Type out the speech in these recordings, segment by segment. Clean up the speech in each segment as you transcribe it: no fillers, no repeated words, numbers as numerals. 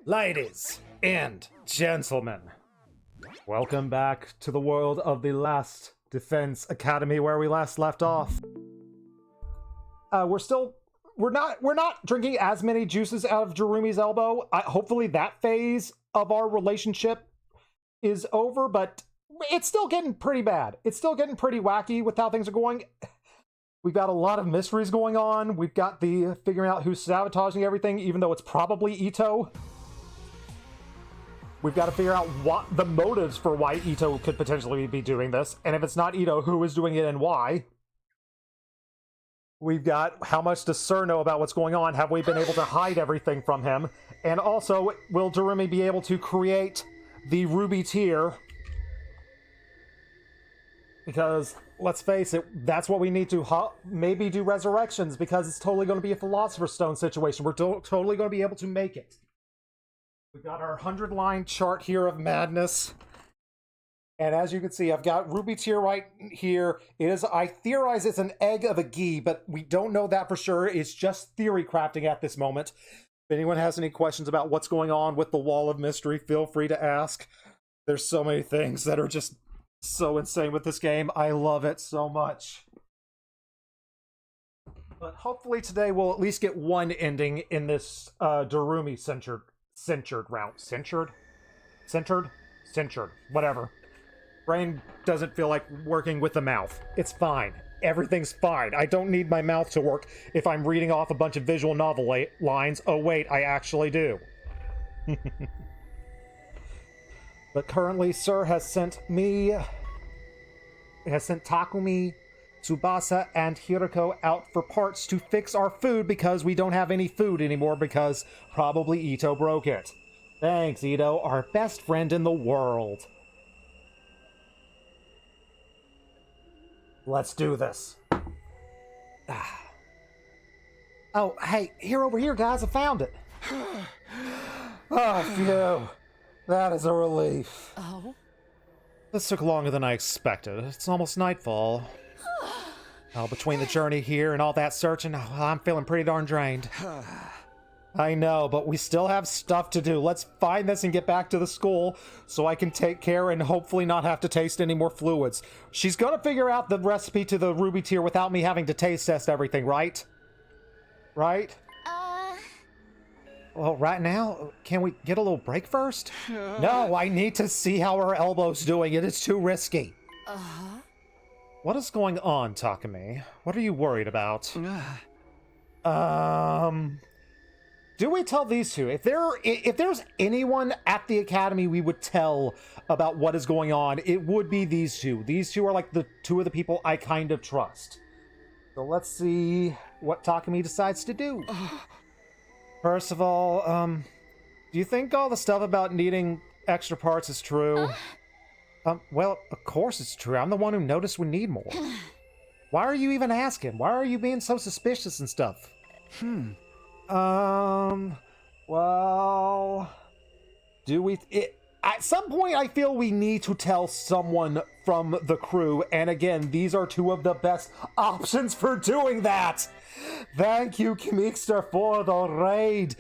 Ladies and gentlemen, welcome back to the world of the Last Defense Academy where we last left off. We're not drinking as many juices out of Jarumi's elbow. Hopefully that phase of our relationship is over, but it's still getting pretty bad. It's still getting pretty wacky with how things are going. We've got a lot of mysteries going on. We've got the figuring out who's sabotaging everything, even though it's probably Ito. We've got to figure out what the motives for why Ito could potentially be doing this. And if it's not Ito, who is doing it and why? We've got how much does Sir know about what's going on? Have we been able to hide everything from him? And also, will Darumi be able to create the ruby tier? Because, let's face it, that's what we need to maybe do resurrections, because it's totally going to be a Philosopher's Stone situation. We're totally going to be able to make it. We've got our 100-line chart here of madness. And as you can see, I've got ruby tier right here. I theorize it's an egg of a gi, but we don't know that for sure. It's just theory crafting at this moment. If anyone has any questions about what's going on with the Wall of Mystery, feel free to ask. There's so many things that are just so insane with this game. I love it so much. But hopefully today we'll at least get one ending in this Darumi censured round. Censured, whatever. Brain doesn't feel like working with the mouth. It's fine. Everything's fine. I don't need my mouth to work if I'm reading off a bunch of visual novel lines. Oh wait, I actually do. But currently, Sir has sent Takumi, Tsubasa, and Hiroko out for parts to fix our food because we don't have any food anymore because probably Ito broke it. Thanks, Ito, our best friend in the world. Let's do this. Oh, hey, over here, guys, I found it. Oh, phew. That is a relief. Oh? This took longer than I expected. It's almost nightfall. Between the journey here and all that searching, I'm feeling pretty darn drained. I know, but we still have stuff to do. Let's find this and get back to the school so I can take care and hopefully not have to taste any more fluids. She's gonna figure out the recipe to the ruby tier without me having to taste test everything, right? Right? Well, right now, can we get a little break first? No, I need to see how her elbow's doing. It is too risky. Uh-huh. What is going on, Takumi? What are you worried about? Do we tell these two? If there's anyone at the academy we would tell about what is going on, it would be these two. These two are like the two of the people I kind of trust. So let's see what Takumi decides to do. First of all, do you think all the stuff about needing extra parts is true? Well, of course it's true. I'm the one who noticed we need more. Why are you even asking? Why are you being so suspicious and stuff? Well, at some point I feel we need to tell someone from the crew, and again, these are two of the best options for doing that. Thank you, Kimikster, for the raid.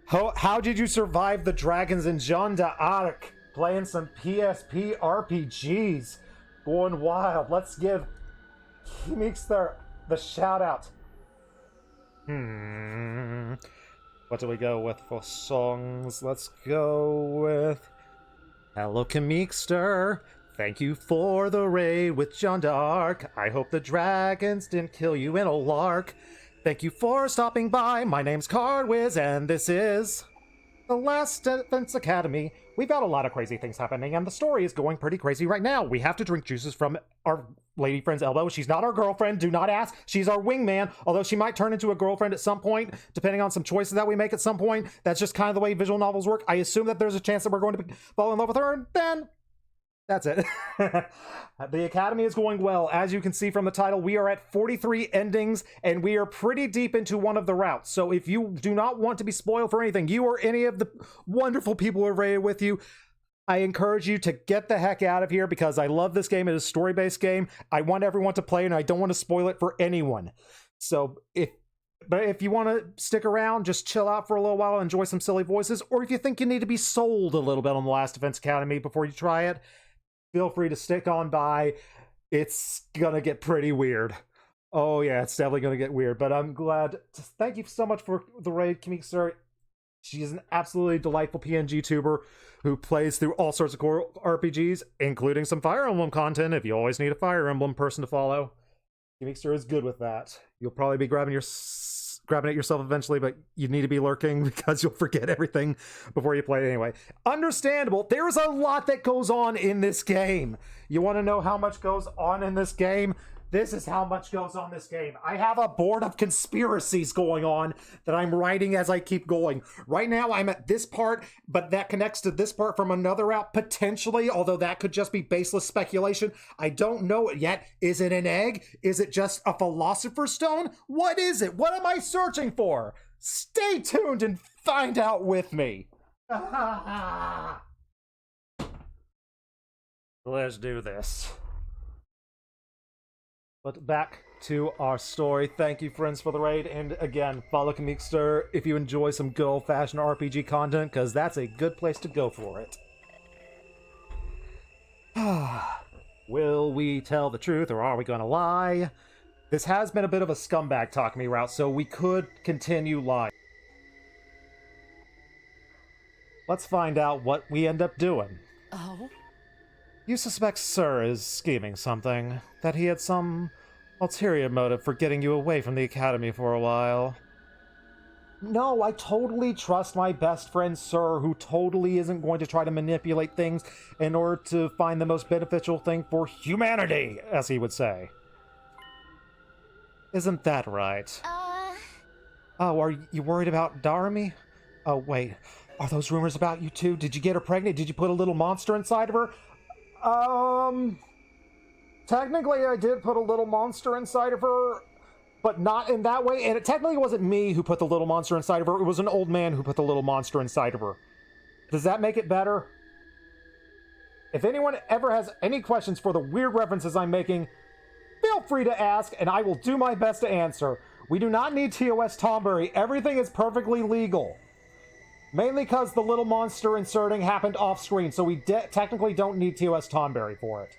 How did you survive the dragons in Jeanne d'Arc? Playing some PSP RPGs. Going wild. Let's give Kimikster the shout out. What do we go with for songs? Let's go with Hello, Kimikster. Thank you for the raid with Jeanne d'Arc. I hope the dragons didn't kill you in a lark. Thank you for stopping by. My name's Cardwiz, and this is the Last Defense Academy. We've got a lot of crazy things happening, and the story is going pretty crazy right now. We have to drink juices from our lady friend's elbow. She's not our girlfriend. Do not ask. She's our wingman, although she might turn into a girlfriend at some point, depending on some choices that we make at some point. That's just kind of the way visual novels work. I assume that there's a chance that we're going to fall in love with her, and then that's it. The Academy is going well. As you can see from the title, we are at 43 endings, and we are pretty deep into one of the routes. So if you do not want to be spoiled for anything, you or any of the wonderful people who are rated with you, I encourage you to get the heck out of here because I love this game. It is a story-based game. I want everyone to play, and I don't want to spoil it for anyone. So if But if you want to stick around, just chill out for a little while, enjoy some silly voices, or if you think you need to be sold a little bit on The Last Defense Academy before you try it, feel free to stick on by. It's gonna get pretty weird. Oh yeah, it's definitely gonna get weird, but I'm glad. Thank you so much for the raid, Kamixer. She's an absolutely delightful PNG tuber who plays through all sorts of core RPGs, including some Fire Emblem content if you always need a Fire Emblem person to follow. Kamixer is good with that. You'll probably be grabbing it yourself eventually, but you need to be lurking because you'll forget everything before you play it anyway. Understandable. There's a lot that goes on in this game. You want to know how much goes on in this game? This is how much goes on this game. I have a board of conspiracies going on that I'm writing as I keep going. Right now, I'm at this part, but that connects to this part from another route, potentially, although that could just be baseless speculation. I don't know it yet. Is it an egg? Is it just a philosopher's stone? What is it? What am I searching for? Stay tuned and find out with me. Let's do this. But back to our story. Thank you, friends, for the raid. And again, follow Kamixter if you enjoy some good old-fashioned RPG content, because that's a good place to go for it. Will we tell the truth, or are we going to lie? This has been a bit of a scumbag talk me route, so we could continue lying. Let's find out what we end up doing. Oh? You suspect Sir is scheming something, that he had some ulterior motive for getting you away from the Academy for a while. No, I totally trust my best friend Sir, who totally isn't going to try to manipulate things in order to find the most beneficial thing for humanity, as he would say. Isn't that right? Oh, are you worried about Darumi? Oh, wait. Are those rumors about you too? Did you get her pregnant? Did you put a little monster inside of her? Technically I did put a little monster inside of her, but not in that way, and it technically wasn't me who put the little monster inside of her, it was an old man who put the little monster inside of her. Does that make it better? If anyone ever has any questions for the weird references I'm making, feel free to ask, and I will do my best to answer. We do not need TOS Tomberry, everything is perfectly legal. Mainly because the little monster inserting happened off-screen, so we technically don't need TOS Tomberry for it.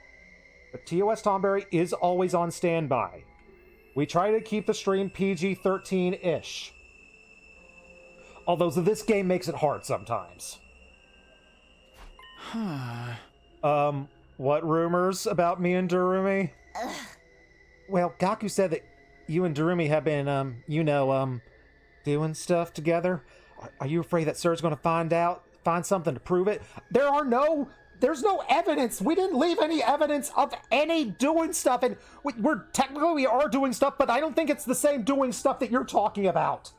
But TOS Tomberry is always on standby. We try to keep the stream PG-13-ish. Although this game makes it hard sometimes. What rumors about me and Darumi? Well, Gaku said that you and Darumi have been, doing stuff together. Are you afraid that Sir's going to find something to prove it? There's no evidence. We didn't leave any evidence of any doing stuff, and we are doing stuff, but I don't think it's the same doing stuff that you're talking about.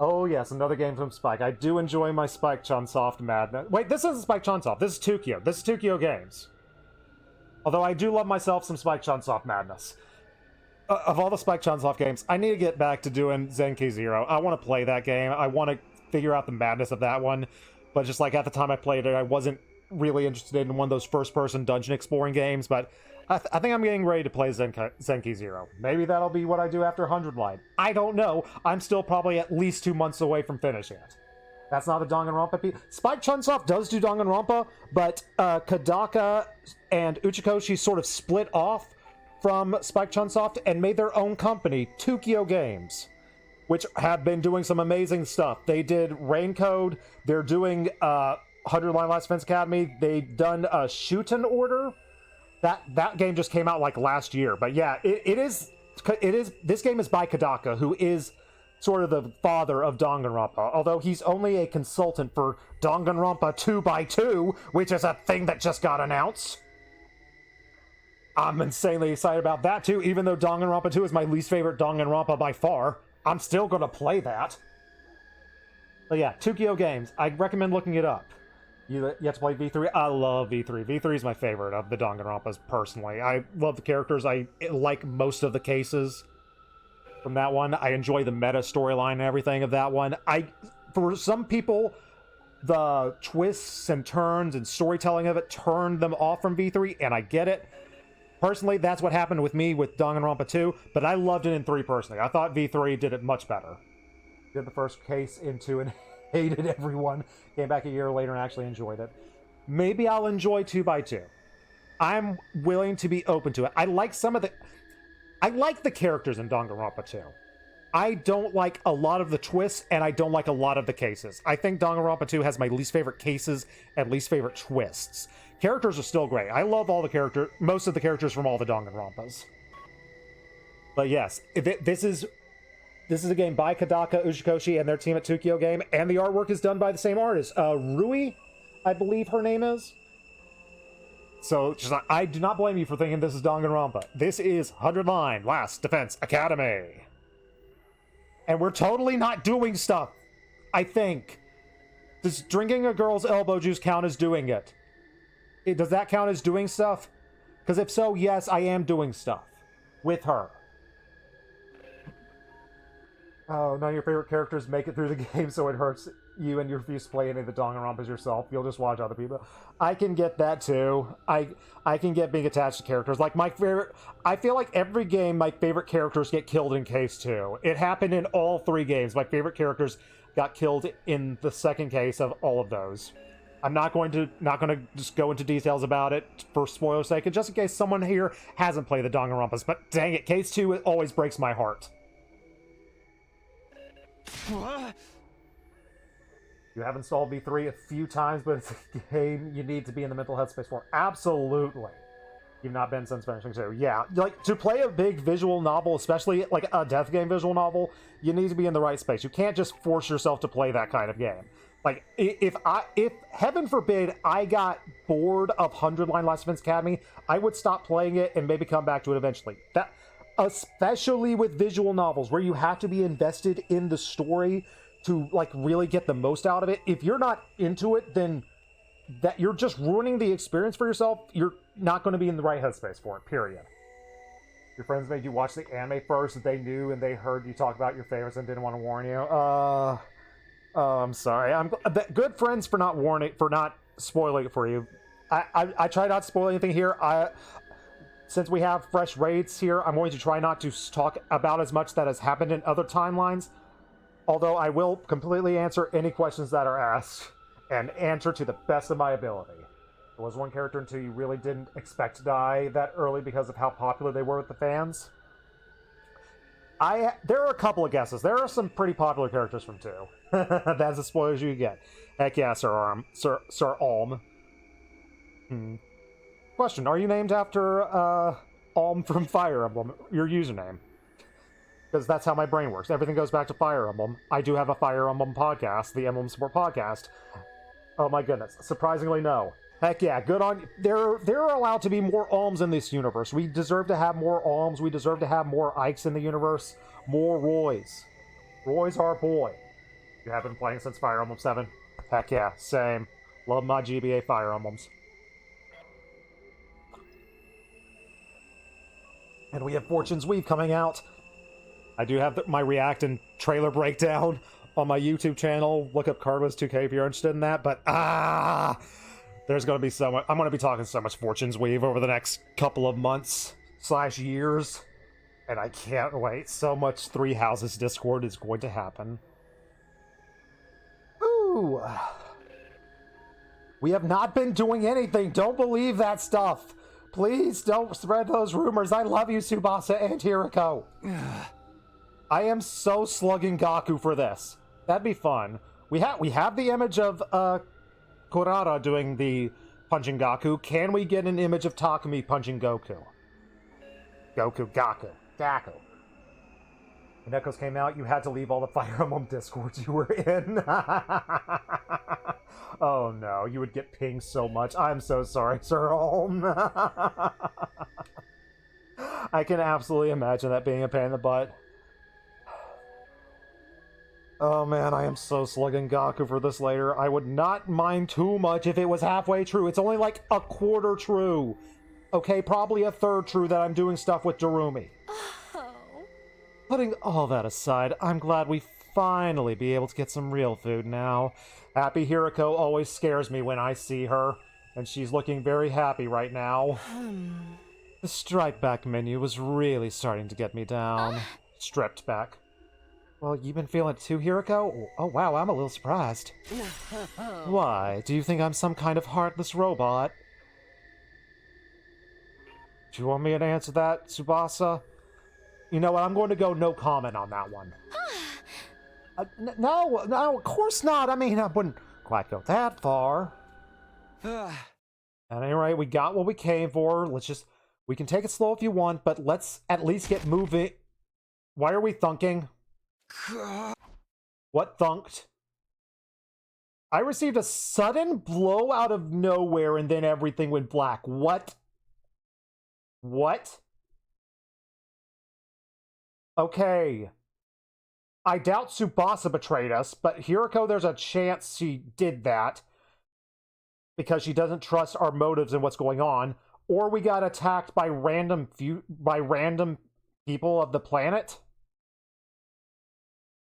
Oh yes, another game from Spike. I do enjoy my Spike Chunsoft madness. Wait, this isn't Spike Chunsoft. This is Tokyo. This is Tokyo Games. Although I do love myself some Spike Chunsoft madness. Of all the Spike Chunsoft games, I need to get back to doing Zenki Zero. I want to play that game. I want to figure out the madness of that one. But just like at the time I played it, I wasn't really interested in one of those first-person dungeon exploring games. But I think I'm getting ready to play Zenki Zero. Maybe that'll be what I do after 100 Light. I don't know. I'm still probably at least 2 months away from finishing it. That's not a Danganronpa. Spike Chunsoft does do Danganronpa, but Kadaka and Uchikoshi sort of split off from Spike Chunsoft and made their own company, Tokyo Games, which have been doing some amazing stuff. They did Raincode, they're doing 100 Line Last Defense Academy, they've done Shooten Order. That game just came out like last year, but yeah, this game is by Kadaka, who is sort of the father of Danganronpa, although he's only a consultant for Danganronpa 2x2, which is a thing that just got announced. I'm insanely excited about that too, even though Danganronpa 2 is my least favorite Danganronpa by far. I'm still gonna play that. But yeah, Tokyo Games. I recommend looking it up. You have to play V3? I love V3. V3 is my favorite of the Danganronpas, personally. I love the characters. I like most of the cases from that one. I enjoy the meta storyline and everything of that one. For some people, the twists and turns and storytelling of it turned them off from V3, and I get it. Personally, that's what happened with me with Danganronpa 2, but I loved it in 3 personally. I thought V3 did it much better. Did the first case in 2 and hated everyone. Came back a year later and actually enjoyed it. Maybe I'll enjoy 2x2. I'm willing to be open to it. I like the characters in Danganronpa 2. I don't like a lot of the twists, and I don't like a lot of the cases. I think Danganronpa 2 has my least favorite cases and least favorite twists. Characters are still great. I love most of the characters from all the Danganronpas. But yes, this is a game by Kadaka Ujikoshi and their team at Tokyo Game, and the artwork is done by the same artist. Rui, I believe her name is. So, I do not blame you for thinking this is Danganronpa. This is 100 Line Last Defense Academy. And we're totally not doing stuff, I think. Does drinking a girl's elbow juice count as doing it? Does that count as doing stuff? Because if so, yes, I am doing stuff. With her. Oh, none of your favorite characters make it through the game, so it hurts you and you refuse to play any of the Danganronpas yourself. You'll just watch other people. I can get that too. I can get being attached to characters. Like my favorite... I feel like every game, my favorite characters get killed in Case 2. It happened in all 3 games. My favorite characters got killed in the second case of all of those. I'm not going to just go into details about it for spoiler's sake, and just in case someone here hasn't played the Danganronpas. But dang it, Case 2 always breaks my heart. What? You have installed V3 a few times, but it's a game you need to be in the mental headspace for. Absolutely. You've not been since finishing 2. Yeah, like, to play a big visual novel, especially, like, a death game visual novel, you need to be in the right space. You can't just force yourself to play that kind of game. Like, if heaven forbid, I got bored of 100 Line Last Defense Academy, I would stop playing it and maybe come back to it eventually. Especially with visual novels, where you have to be invested in the story to, like, really get the most out of it. If you're not into it, then that you're just ruining the experience for yourself. You're not going to be in the right headspace for it, period. Your friends made you watch the anime first, they knew and they heard you talk about your favorites and didn't want to warn you. I'm sorry. Good friends for not spoiling it for you. I try not to spoil anything here. Since we have fresh raids here, I'm going to try not to talk about as much that has happened in other timelines. Although I will completely answer any questions that are asked, and answer to the best of my ability. There was one character in 2 you really didn't expect to die that early because of how popular they were with the fans. There are a couple of guesses. There are some pretty popular characters from 2. That's as spoilers you get. Heck yeah, Sir Alm. Question, are you named after Alm from Fire Emblem, your username? Because that's how my brain works. Everything goes back to Fire Emblem. I do have a Fire Emblem podcast, the Emblem Support Podcast. Oh my goodness. Surprisingly, no. Heck yeah, good on you. There are allowed to be more Alms in this universe. We deserve to have more Alms. We deserve to have more Ikes in the universe. More Roys. Roy's our boy. You have been playing since Fire Emblem 7? Heck yeah, same. Love my GBA Fire Emblems. And we have Fortune's Weave coming out. I do have my React and trailer breakdown on my YouTube channel. Look up Cardwiz 2K if you're interested in that. But, there's going to be so much. I'm going to be talking so much Fortune's Weave over the next couple of months / years. And I can't wait. So much Three Houses Discord is going to happen. Ooh. We have not been doing anything. Don't believe that stuff. Please don't spread those rumors. I love you, Tsubasa and Hiriko. I am so slugging Gaku for this. That'd be fun. We have the image of Kurara doing the punching Gaku. Can we get an image of Takumi punching Gaku? Gaku. When Echoes came out, you had to leave all the Fire Emblem Discords you were in. Oh no, you would get pinged so much. I'm so sorry, Sir Holm. I can absolutely imagine that being a pain in the butt. Oh man, I am so slugging Gaku for this later. I would not mind too much if it was halfway true. It's only like a quarter true. Okay, probably a third true that I'm doing stuff with Darumi. Oh. Putting all that aside, I'm glad we finally be able to get some real food now. Happy Hiriko always scares me when I see her, and she's looking very happy right now. The stripped back menu was really starting to get me down. Stripped back. Well, you've been feeling it too, Hiroko? Oh wow, I'm a little surprised. Why? Do you think I'm some kind of heartless robot? Do you want me to answer that, Tsubasa? You know what, I'm going to go no comment on that one. No, of course not. I mean, I wouldn't quite go that far. At any rate, we got what we came for. We can take it slow if you want, but let's at least get moving. Why are we thunking? What thunked? I received a sudden blow out of nowhere and then everything went black. What? What? Okay. I doubt Tsubasa betrayed us, but Hiroko, there's a chance she did that because she doesn't trust our motives and what's going on, or we got attacked by random people of the planet.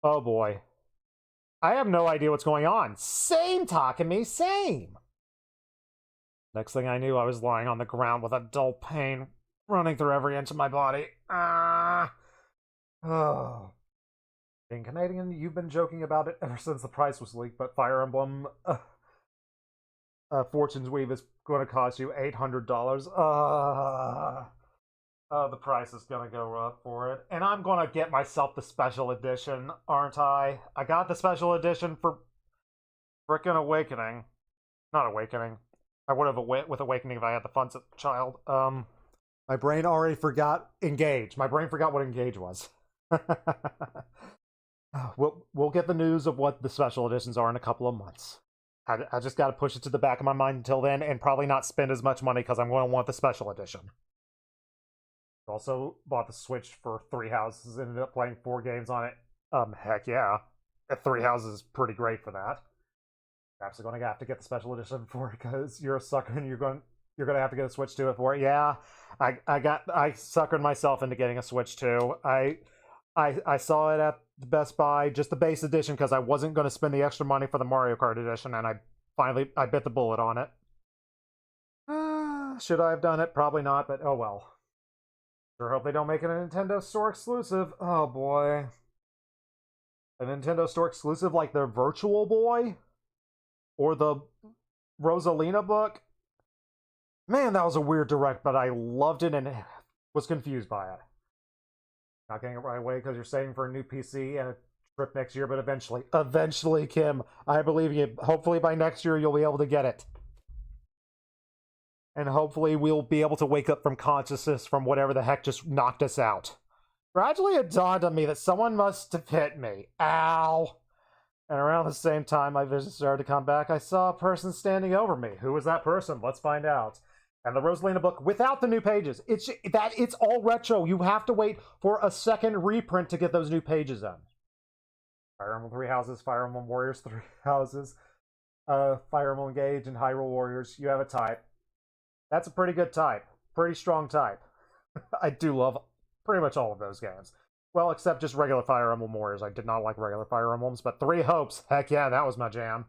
Oh boy. I have no idea what's going on. Same, Takumi, same! Next thing I knew, I was lying on the ground with a dull pain running through every inch of my body. Oh. Being Canadian, you've been joking about it ever since the price was leaked, but Fire Emblem Fortune's Weave is going to cost you $800. The price is going to go up for it. And I'm going to get myself the special edition, aren't I? I got the special edition for frickin' Awakening. Not Awakening. I would have with Awakening if I had the funds as a child. My brain already forgot Engage. My brain forgot what Engage was. We'll get the news of what the special editions are in a couple of months. I just got to push it to the back of my mind until then and probably not spend as much money because I'm going to want the special edition. Also bought the Switch for 3 Houses, ended up playing 4 games on it. Heck yeah. 3 Houses is pretty great for that. I'm actually going to have to get the special edition for it because you're a sucker and you're going to have to get a Switch to it for it. Yeah, I suckered myself into getting a Switch too. I saw it at the Best Buy, just the base edition, because I wasn't going to spend the extra money for the Mario Kart edition, and I bit the bullet on it. Should I have done it? Probably not, but oh well. Sure hope they don't make it a Nintendo Store exclusive. Oh boy. A Nintendo Store exclusive like their Virtual Boy? Or the Rosalina book? Man, that was a weird direct, but I loved it and was confused by it. Not getting it right away because you're saving for a new PC and a trip next year, but eventually. Eventually, Kim. I believe you. Hopefully by next year you'll be able to get it. And hopefully we'll be able to wake up from consciousness from whatever the heck just knocked us out. Gradually it dawned on me that someone must have hit me. Ow! And around the same time my vision started to come back, I saw a person standing over me. Who was that person? Let's find out. And the Rosalina book without the new pages. It's all retro. You have to wait for a second reprint to get those new pages in. Fire Emblem 3 Houses, Fire Emblem Warriors 3 Houses, Fire Emblem Engage, and Hyrule Warriors. You have a type. That's a pretty good type. Pretty strong type. I do love pretty much all of those games. Well, except just regular Fire Emblem Warriors. I did not like regular Fire Emblems, but 3 Hopes, heck yeah, that was my jam.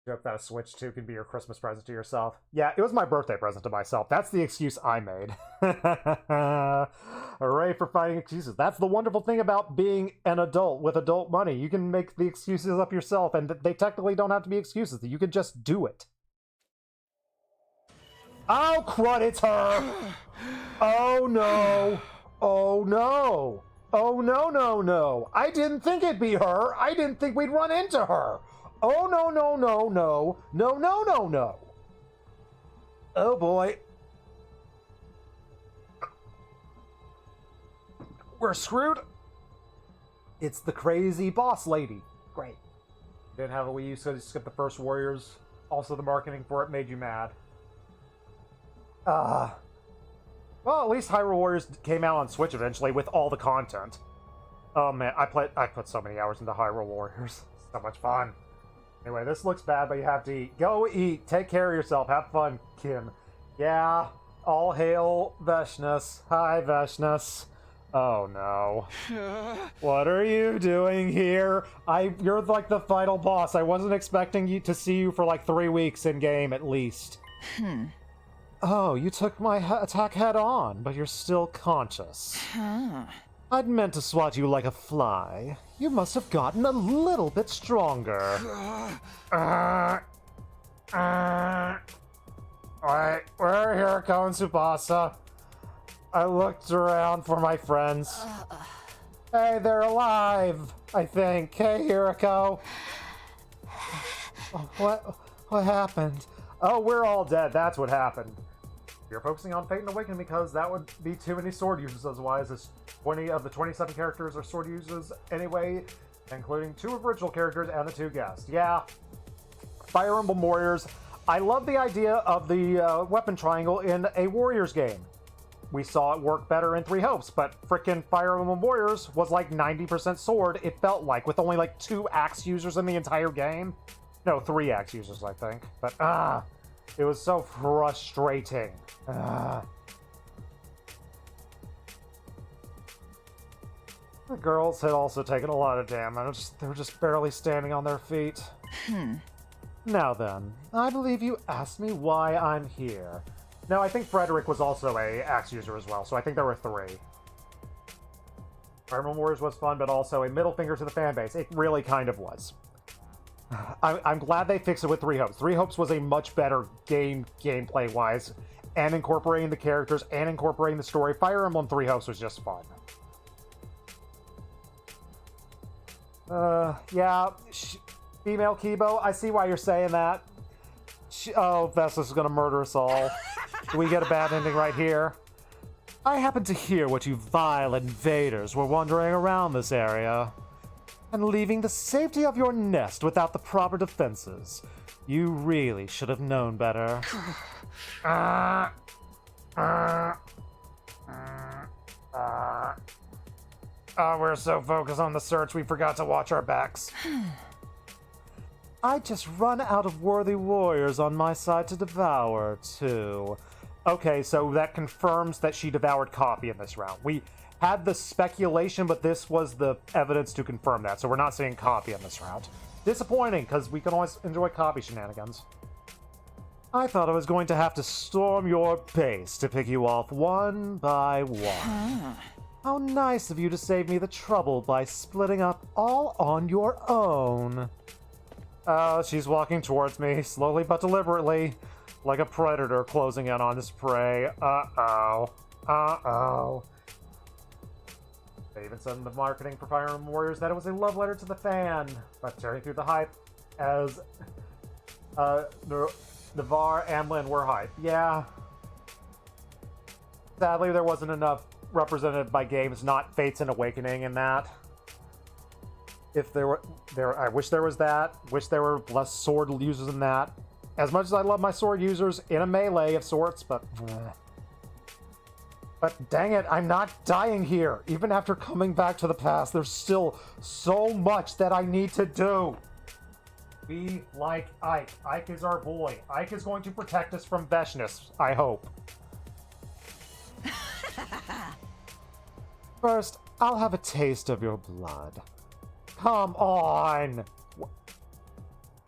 Joke that a Switch 2 can be your Christmas present to yourself. Yeah, it was my birthday present to myself. That's the excuse I made. Hooray for finding excuses. That's the wonderful thing about being an adult with adult money. You can make the excuses up yourself, and they technically don't have to be excuses. You can just do it. Oh, crud, it's her! Oh, no. Oh, no. Oh, no, no, no. I didn't think it'd be her. I didn't think we'd run into her. Oh, no, no, no, no. No, no, no, no. Oh, boy. We're screwed. It's the crazy boss lady. Great. Didn't have a Wii U, so you skipped the first Warriors. Also, the marketing for it made you mad. Well, at least Hyrule Warriors came out on Switch eventually with all the content. Oh man, I put so many hours into Hyrule Warriors. So much fun. Anyway, this looks bad, but you have to eat. Go eat. Take care of yourself. Have fun, Kim. Yeah. All hail Veshnus. Hi, Veshnus. Oh no. What are you doing here? You're like the final boss. I wasn't expecting you to see you for like 3 weeks in game at least. Oh, you took my attack head on, but you're still conscious. I'd meant to swat you like a fly. You must have gotten a little bit stronger. Wait, where are Hirako and Tsubasa? I looked around for my friends. Hey, they're alive, I think. Hey, Hirako. What happened? Oh, we're all dead. That's what happened. You're focusing on Fate and Awakening because that would be too many sword users, otherwise it's 20 of the 27 characters are sword users anyway, including 2 original characters and the 2 guests. Yeah. Fire Emblem Warriors. I love the idea of the weapon triangle in a Warriors game. We saw it work better in Three Hopes, but frickin' Fire Emblem Warriors was like 90% sword, it felt like, with only like 2 axe users in the entire game. No, 3 axe users, I think. But, it was so frustrating. The girls had also taken a lot of damage. They were just barely standing on their feet. Now then, I believe you asked me why I'm here. No, I think Frederick was also a axe user as well, so I think there were 3. Fire Emblem Warriors was fun, but also a middle finger to the fanbase. It really kind of was. I'm glad they fixed it with Three Hopes. Three Hopes was a much better gameplay-wise, and incorporating the characters and incorporating the story. Fire Emblem Three Hopes was just fun. Yeah, female Kibo, I see why you're saying that. Oh, Vestus is gonna murder us all. Do we get a bad ending right here? I happened to hear what you vile invaders were wandering around this area and leaving the safety of your nest without the proper defenses. You really should have known better. We're so focused on the search we forgot to watch our backs. I just run out of worthy warriors on my side to devour, too. Okay, so that confirms that she devoured Copy in this round. We had the speculation, but this was the evidence to confirm that, so we're not seeing Copy in this round. Disappointing, because we can always enjoy Copy shenanigans. I thought I was going to have to storm your base to pick you off one by one. How nice of you to save me the trouble by splitting up all on your own. She's walking towards me, slowly but deliberately, like a predator closing in on his prey. Uh-oh. Uh-oh. They even said in the marketing for Fire Emblem Warriors that it was a love letter to the fan, but tearing through the hype as Navarre and Lynn were hype. Yeah. Sadly, there wasn't enough represented by games, not Fates and Awakening in that. If there were, I wish there was that. Wish there were less sword users in that. As much as I love my sword users in a melee of sorts, but dang it, I'm not dying here. Even after coming back to the past, there's still so much that I need to do. Be like Ike. Ike is our boy. Ike is going to protect us from Veshness, I hope. First, I'll have a taste of your blood. Come on!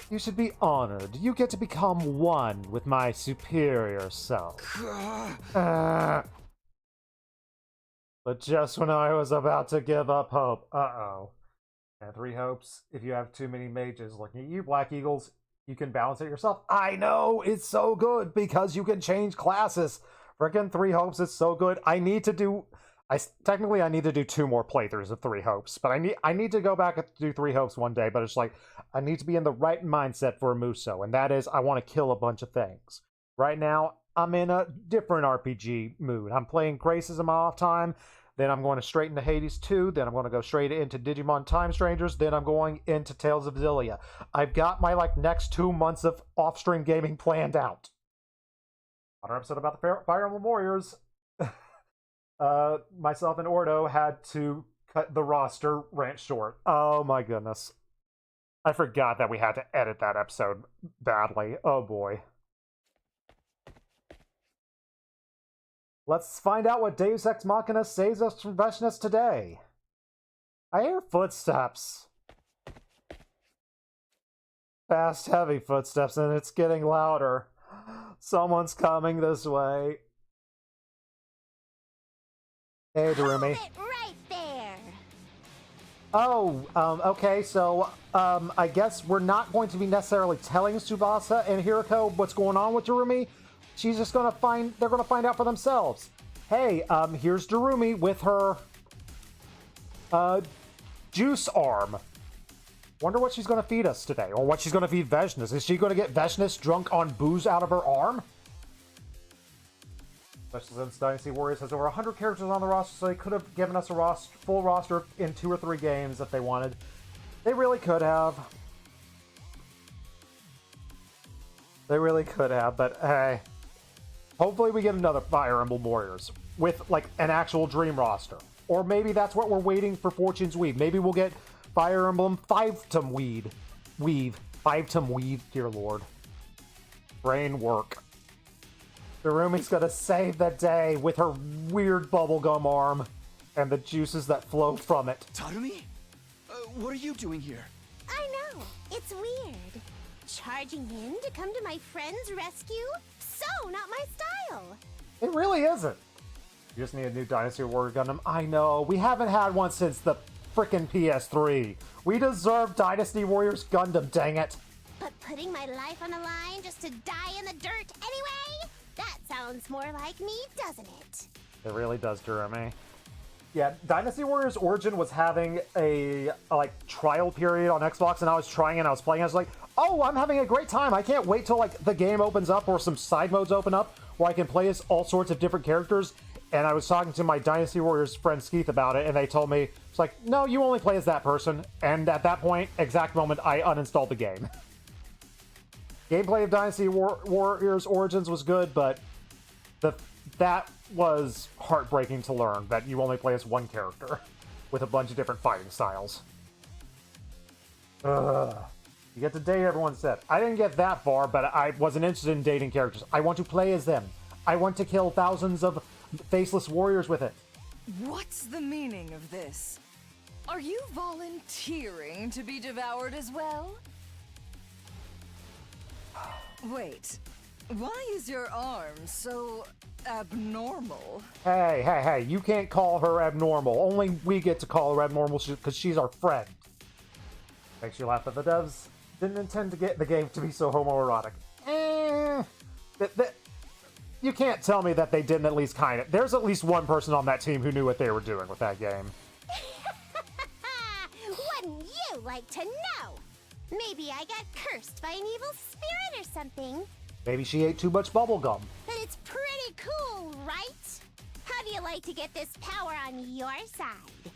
You should be honored. You get to become one with my superior self. But just when I was about to give up hope, uh-oh. And Three Hopes, if you have too many mages looking at you, Black Eagles, you can balance it yourself. I know, it's so good because you can change classes. Frickin' Three Hopes is so good. I need to do 2 more playthroughs of Three Hopes, but I need to go back and do Three Hopes one day, but it's like, I need to be in the right mindset for a Muso, and that is, I want to kill a bunch of things. Right now, I'm in a different RPG mood. I'm playing Graces in my off time, then I'm going to straight into Hades 2, then I'm going to go straight into Digimon Time Strangers, then I'm going into Tales of Xillia. I've got my, next 2 months of off-stream gaming planned out. Another episode about the Fire Emblem Warriors. Myself and Ordo had to cut the roster rant short. Oh my goodness. I forgot that we had to edit that episode badly. Oh boy. Let's find out what Deus Ex Machina saves us from Veshness today. I hear footsteps. Fast, heavy footsteps, and it's getting louder. Someone's coming this way. Hey, Darumi. Hold it right there. Oh, okay, so, I guess we're not going to be necessarily telling Tsubasa and Hiroko what's going on with Darumi. She's just they're gonna find out for themselves. Hey, here's Darumi with her, juice arm. Wonder what she's gonna feed us today, or what she's gonna feed Veshnis. Is she gonna get Veshnis drunk on booze out of her arm? Special since Dynasty Warriors has over 100 characters on the roster, so they could have given us a full roster in 2 or 3 games if they wanted. They really could have. They really could have, but hey. Hopefully we get another Fire Emblem Warriors with, like, an actual dream roster. Or maybe that's what we're waiting for Fortune's Weave. Maybe we'll get Fire Emblem Five-Tum Weave. Five-Tum Weave, dear lord. Brain work. Darumi's gonna save the day with her weird bubblegum arm and the juices that flow from it. Darumi? What are you doing here? I know, it's weird. Charging in to come to my friend's rescue? So not my style. It really isn't. You just need a new Dynasty Warrior Gundam. I know, we haven't had one since the frickin' PS3. We deserve Dynasty Warriors Gundam, dang it. But putting my life on the line just to die in the dirt anyway? That sounds more like me, doesn't it? It really does, Darumi. Yeah, Dynasty Warriors Origin was having a like trial period on Xbox, and I was trying and I was playing. I was like, oh, I'm having a great time. I can't wait till like the game opens up or some side modes open up where I can play as all sorts of different characters. And I was talking to my Dynasty Warriors friend Skeeth about it, and they told me, it's like, no, you only play as that person. And at that point, exact moment, I uninstalled the game. Gameplay of Dynasty Warriors Origins was good, but that was heartbreaking to learn, that you only play as one character with a bunch of different fighting styles. Ugh. You get to date everyone said. I didn't get that far, but I wasn't interested in dating characters. I want to play as them. I want to kill thousands of faceless warriors with it. What's the meaning of this? Are you volunteering to be devoured as well? Wait, why is your arm so abnormal? Hey, you can't call her abnormal. Only we get to call her abnormal because she's our friend. Makes you laugh, but the devs didn't intend to get the game to be so homoerotic. You can't tell me that they didn't at least kind of. There's at least one person on that team who knew what they were doing with that game. Wouldn't you like to know? Maybe I got cursed by an evil spirit or something. Maybe she ate too much bubblegum. But it's pretty cool, right? How do you like to get this power on your side?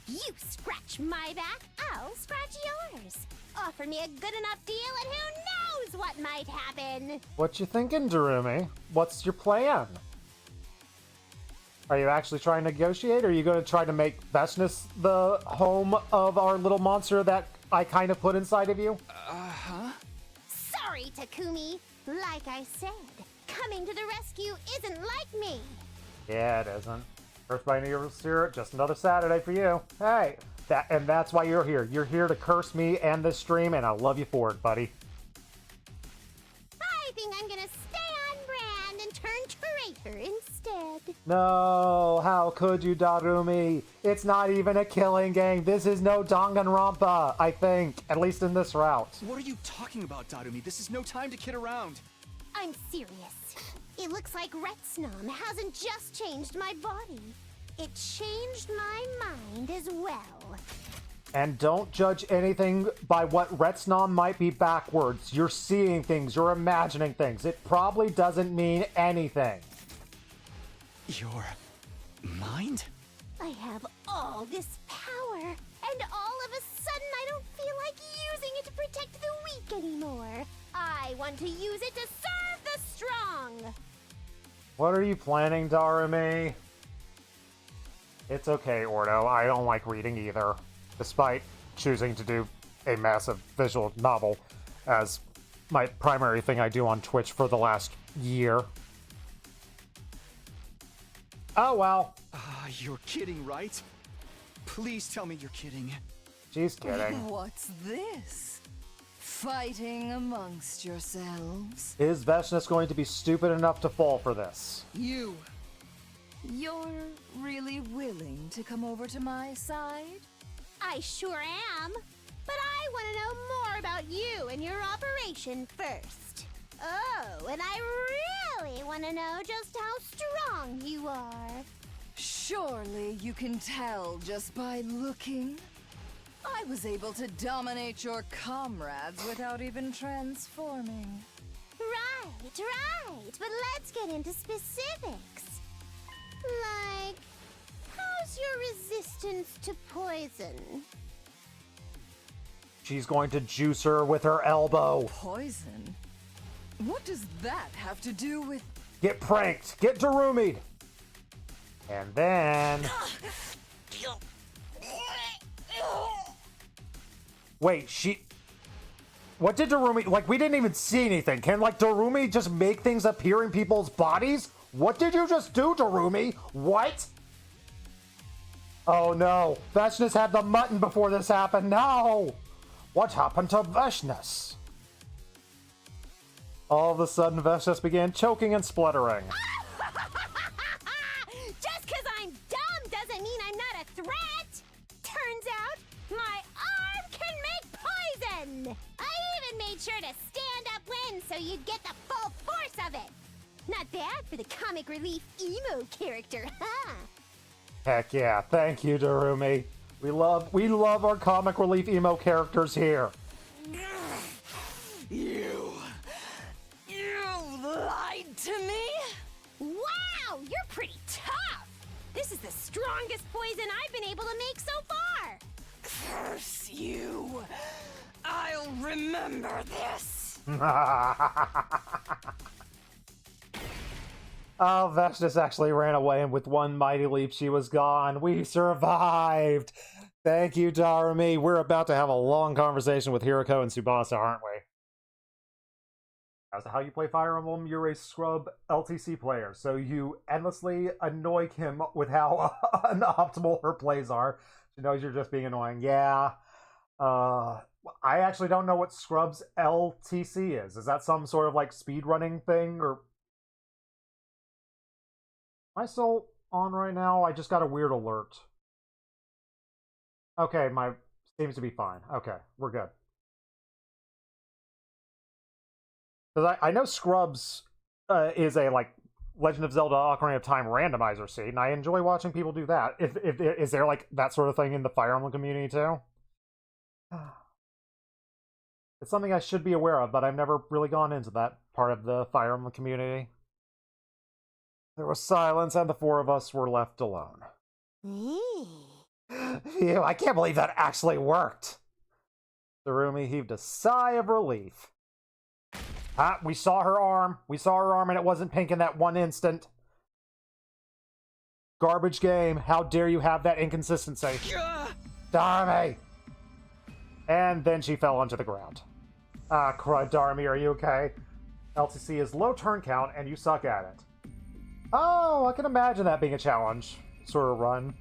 You scratch my back, I'll scratch yours. Offer me a good enough deal and who knows what might happen. What you thinking, Darumi? What's your plan? Are you actually trying to negotiate, or are you going to try to make Veshnis the home of our little monster that I kind of put inside of you? Sorry, Takumi. Like I said, coming to the rescue isn't like me. Yeah, it isn't. Cursed by an evil spirit, just another Saturday for you. Hey, that's why you're here. You're here to curse me and this stream, and I love you for it, buddy. I think I'm gonna stay on brand and turn traitor instead. No, how could you, Darumi? It's not even a killing game. This is no Danganronpa, I think, at least in this route. What are you talking about, Darumi? This is no time to kid around. I'm serious. It looks like Retsnom hasn't just changed my body. It changed my mind as well. And don't judge anything by what Retsnom might be backwards. You're seeing things, you're imagining things. It probably doesn't mean anything. Your mind? I have all this power, and all of a sudden I don't feel like using it to protect the weak anymore. I want to use it to serve the strong. What are you planning, Darumi? It's okay, Ordo. I don't like reading either, despite choosing to do a massive visual novel as my primary thing I do on Twitch for the last year. Oh, well. You're kidding, right? Please tell me you're kidding. She's kidding. What's this? fighting amongst yourselves? Is Veshness going to be stupid enough to fall for this? You're really willing to come over to my side? I sure am. But I want to know more about you and your operation first. Oh, and I really want to know just how strong you are. Surely you can tell just by looking. I was able to dominate your comrades without even transforming. Right. But let's get into specifics. Like, how's your resistance to poison? She's going to juice her with her elbow. Poison? What does that have to do with... Get pranked. Get Darumi'd. And then... Wait, what did Darumi... Like, we didn't even see anything. Can, like, Darumi just make things appear in people's bodies? What did you just do, Darumi? What? Oh, no. Veshness had the mutton before this happened. No! What happened to Veshness? All of a sudden, Veshness began choking and spluttering. Just because I'm dumb doesn't mean I'm not a threat! Turns out, my arm can make poison! I even made sure to stand upwind so you'd get the full force of it! Not bad for the comic relief emo character, huh? Heck yeah, thank you, Darumi. We love our comic relief emo characters here. You lied to me? Wow, you're pretty tough! This is the strongest poison I've been able to make so far! Curse you! I'll remember this! Oh, Veshness actually ran away, and with one mighty leap, she was gone. We survived! Thank you, Darumi. We're about to have a long conversation with Hiroko and Tsubasa, aren't we? As to how you play Fire Emblem, you're a scrub LTC player, so you endlessly annoy Kim with how unoptimal her plays are. She knows you're just being annoying. Yeah. I actually don't know what Scrub's LTC is. Is that some sort of, like, speedrunning thing, or... Am I still on right now? I just got a weird alert. Okay, seems to be fine. Okay, we're good. Because I know Scrubs is a, like, Legend of Zelda Ocarina of Time randomizer seed, and I enjoy watching people do that. Is there, like, that sort of thing in the Fire Emblem community, too? It's something I should be aware of, but I've never really gone into that part of the Fire Emblem community. There was silence, and the four of us were left alone. Phew, I can't believe that actually worked! Darumi heaved a sigh of relief. We saw her arm. We saw her arm, and it wasn't pink in that one instant. Garbage game. How dare you have that inconsistency? Darumi! And then she fell onto the ground. Ah, crud, Darumi, are you okay? LTC is low turn count, and you suck at it. Oh, I can imagine that being a challenge sort of run.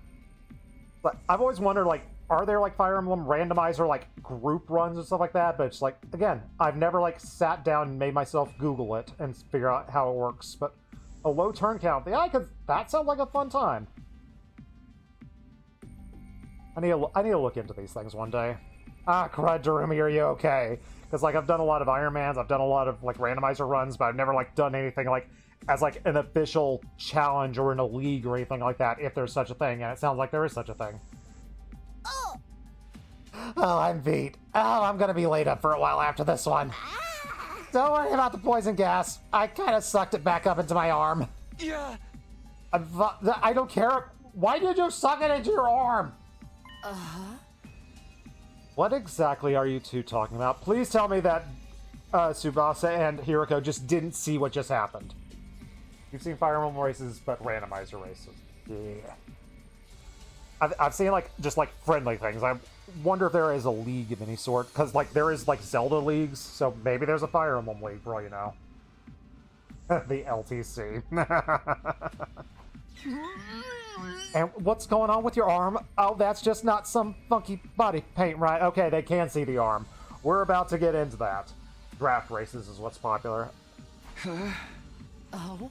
But I've always wondered, like, are there, like, Fire Emblem randomizer, like, group runs and stuff like that? But it's like, again, I've never, like, sat down and made myself Google it and figure out how it works. But a low turn count, yeah, that sounds like a fun time. I need to look into these things one day. Ah, crud, Darumi, are you okay? Because, like, I've done a lot of Iron Mans, I've done a lot of, like, randomizer runs, but I've never, like, done anything, like, as, like, an official challenge or in a league or anything like that, if there's such a thing, and it sounds like there is such a thing. Oh, I'm beat. Oh, I'm gonna be laid up for a while after this one. Don't worry about the poison gas. I kind of sucked it back up into my arm. Yeah. I don't care. Why did you suck it into your arm? What exactly are you two talking about? Please tell me that Tsubasa and Hiroko just didn't see what just happened. You've seen Fire Emblem races, but randomizer races. Yeah. I've seen, like, just, like, friendly things. I wonder if there is a league of any sort. Because, like, there is, like, Zelda leagues, so maybe there's a Fire Emblem league, for all you know. The LTC. And what's going on with your arm? Oh, that's just not some funky body paint, right? Okay, they can see the arm. we're about to get into that. Draft races is what's popular. Oh?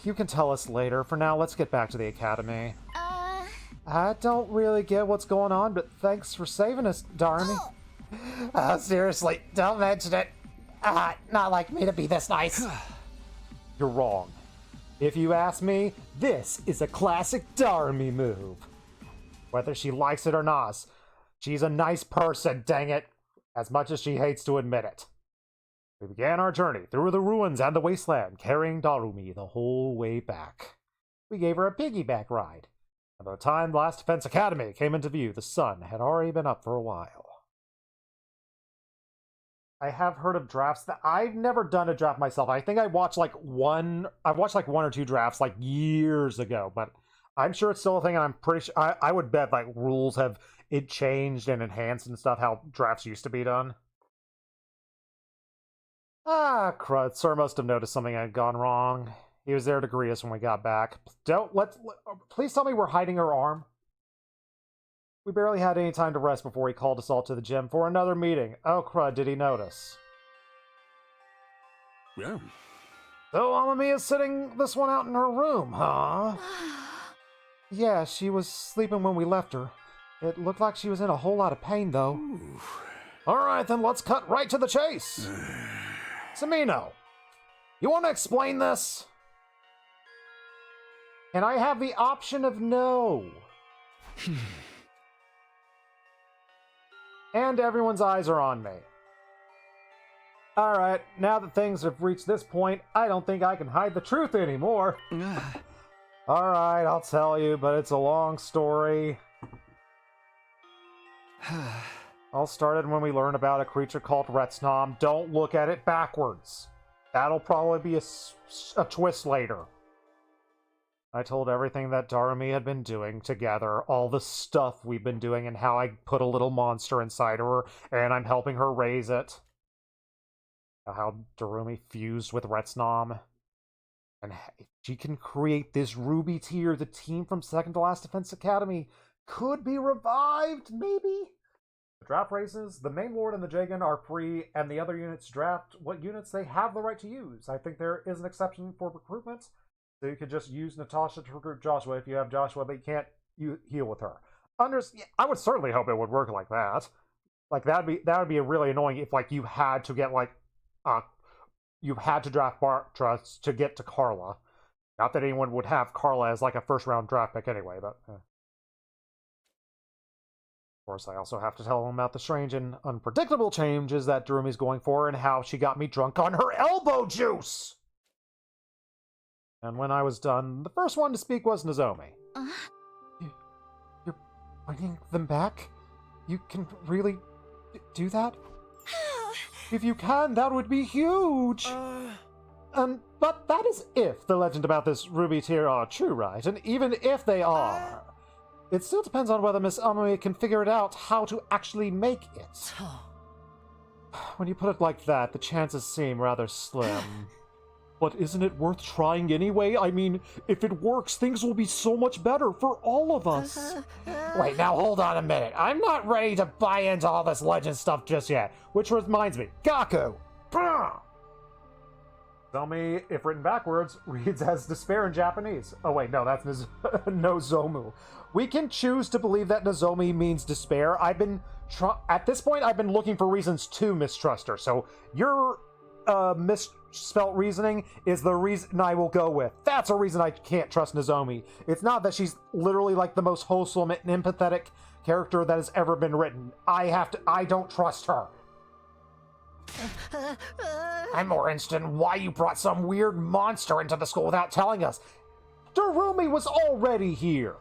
You can tell us later. For now, let's get back to the academy. I don't really get what's going on, but thanks for saving us, Darmy. Seriously, don't mention it. Not like me to be this nice. You're wrong. If you ask me, this is a classic Darmy move. Whether she likes it or not, she's a nice person, dang it, as much as she hates to admit it. We began our journey through the ruins and the wasteland, carrying Darumi the whole way back. We gave her a piggyback ride. And by the time Last Defense Academy came into view, the sun had already been up for a while. I have heard of drafts. I've never done a draft myself. I think I watched like one or two drafts like years ago, but I'm sure it's still a thing, and I'm pretty sure I would bet like rules have it changed and enhanced and stuff how drafts used to be done. Crud. Sir must have noticed something had gone wrong. He was there to greet us when we got back. Please tell me we're hiding her arm. We barely had any time to rest before he called us all to the gym for another meeting. Oh, crud, did he notice? Yeah. So Amami is sitting this one out in her room, huh? Yeah, she was sleeping when we left her. It looked like she was in a whole lot of pain, though. Alright, then let's cut right to the chase. Samino, you want to explain this? Can I have the option of no? And everyone's eyes are on me. Alright, now that things have reached this point, I don't think I can hide the truth anymore. Alright, I'll tell you, but it's a long story. All started when we learned about a creature called Retsnom. Don't look at it backwards. That'll probably be a twist later. I told everything that Darumi had been doing together, all the stuff we've been doing, and how I put a little monster inside her, and I'm helping her raise it. How Darumi fused with Retsnom. And if she can create this ruby tier, the team from Second to Last Defense Academy could be revived, maybe? The draft races, the main lord and the Jagan are free, and the other units draft what units they have the right to use. I think there is an exception for recruitment. So you could just use Natasha to recruit Joshua if you have Joshua, but you can't heal with her. I would certainly hope it would work like that. Like that would be really annoying if like you had to get like you had to draft Bartra to get to Carla. Not that anyone would have Carla as like a first round draft pick anyway, but of course I also have to tell them about the strange and unpredictable changes that Darumi's going for and how she got me drunk on her elbow juice. And when I was done, the first one to speak was Nozomi. You're bringing them back? You can really do that? If you can, that would be huge! But that is if the legend about this ruby tier are true, right? And even if they are, it still depends on whether Miss Amami can figure it out how to actually make it. When you put it like that, the chances seem rather slim. But isn't it worth trying anyway? I mean, if it works, things will be so much better for all of us. Wait, now hold on a minute. I'm not ready to buy into all this legend stuff just yet. Which reminds me, Gaku! Tell me, if written backwards, reads as despair in Japanese. Oh wait, no, that's Nozomu. We can choose to believe that Nozomi means despair. At this point, I've been looking for reasons to mistrust her. So your misspelt reasoning is the reason I will go with. That's a reason I can't trust Nozomi. It's not that she's literally like the most wholesome and empathetic character that has ever been written. I don't trust her. I'm more interested in why you brought some weird monster into the school without telling us. Darumi was already here.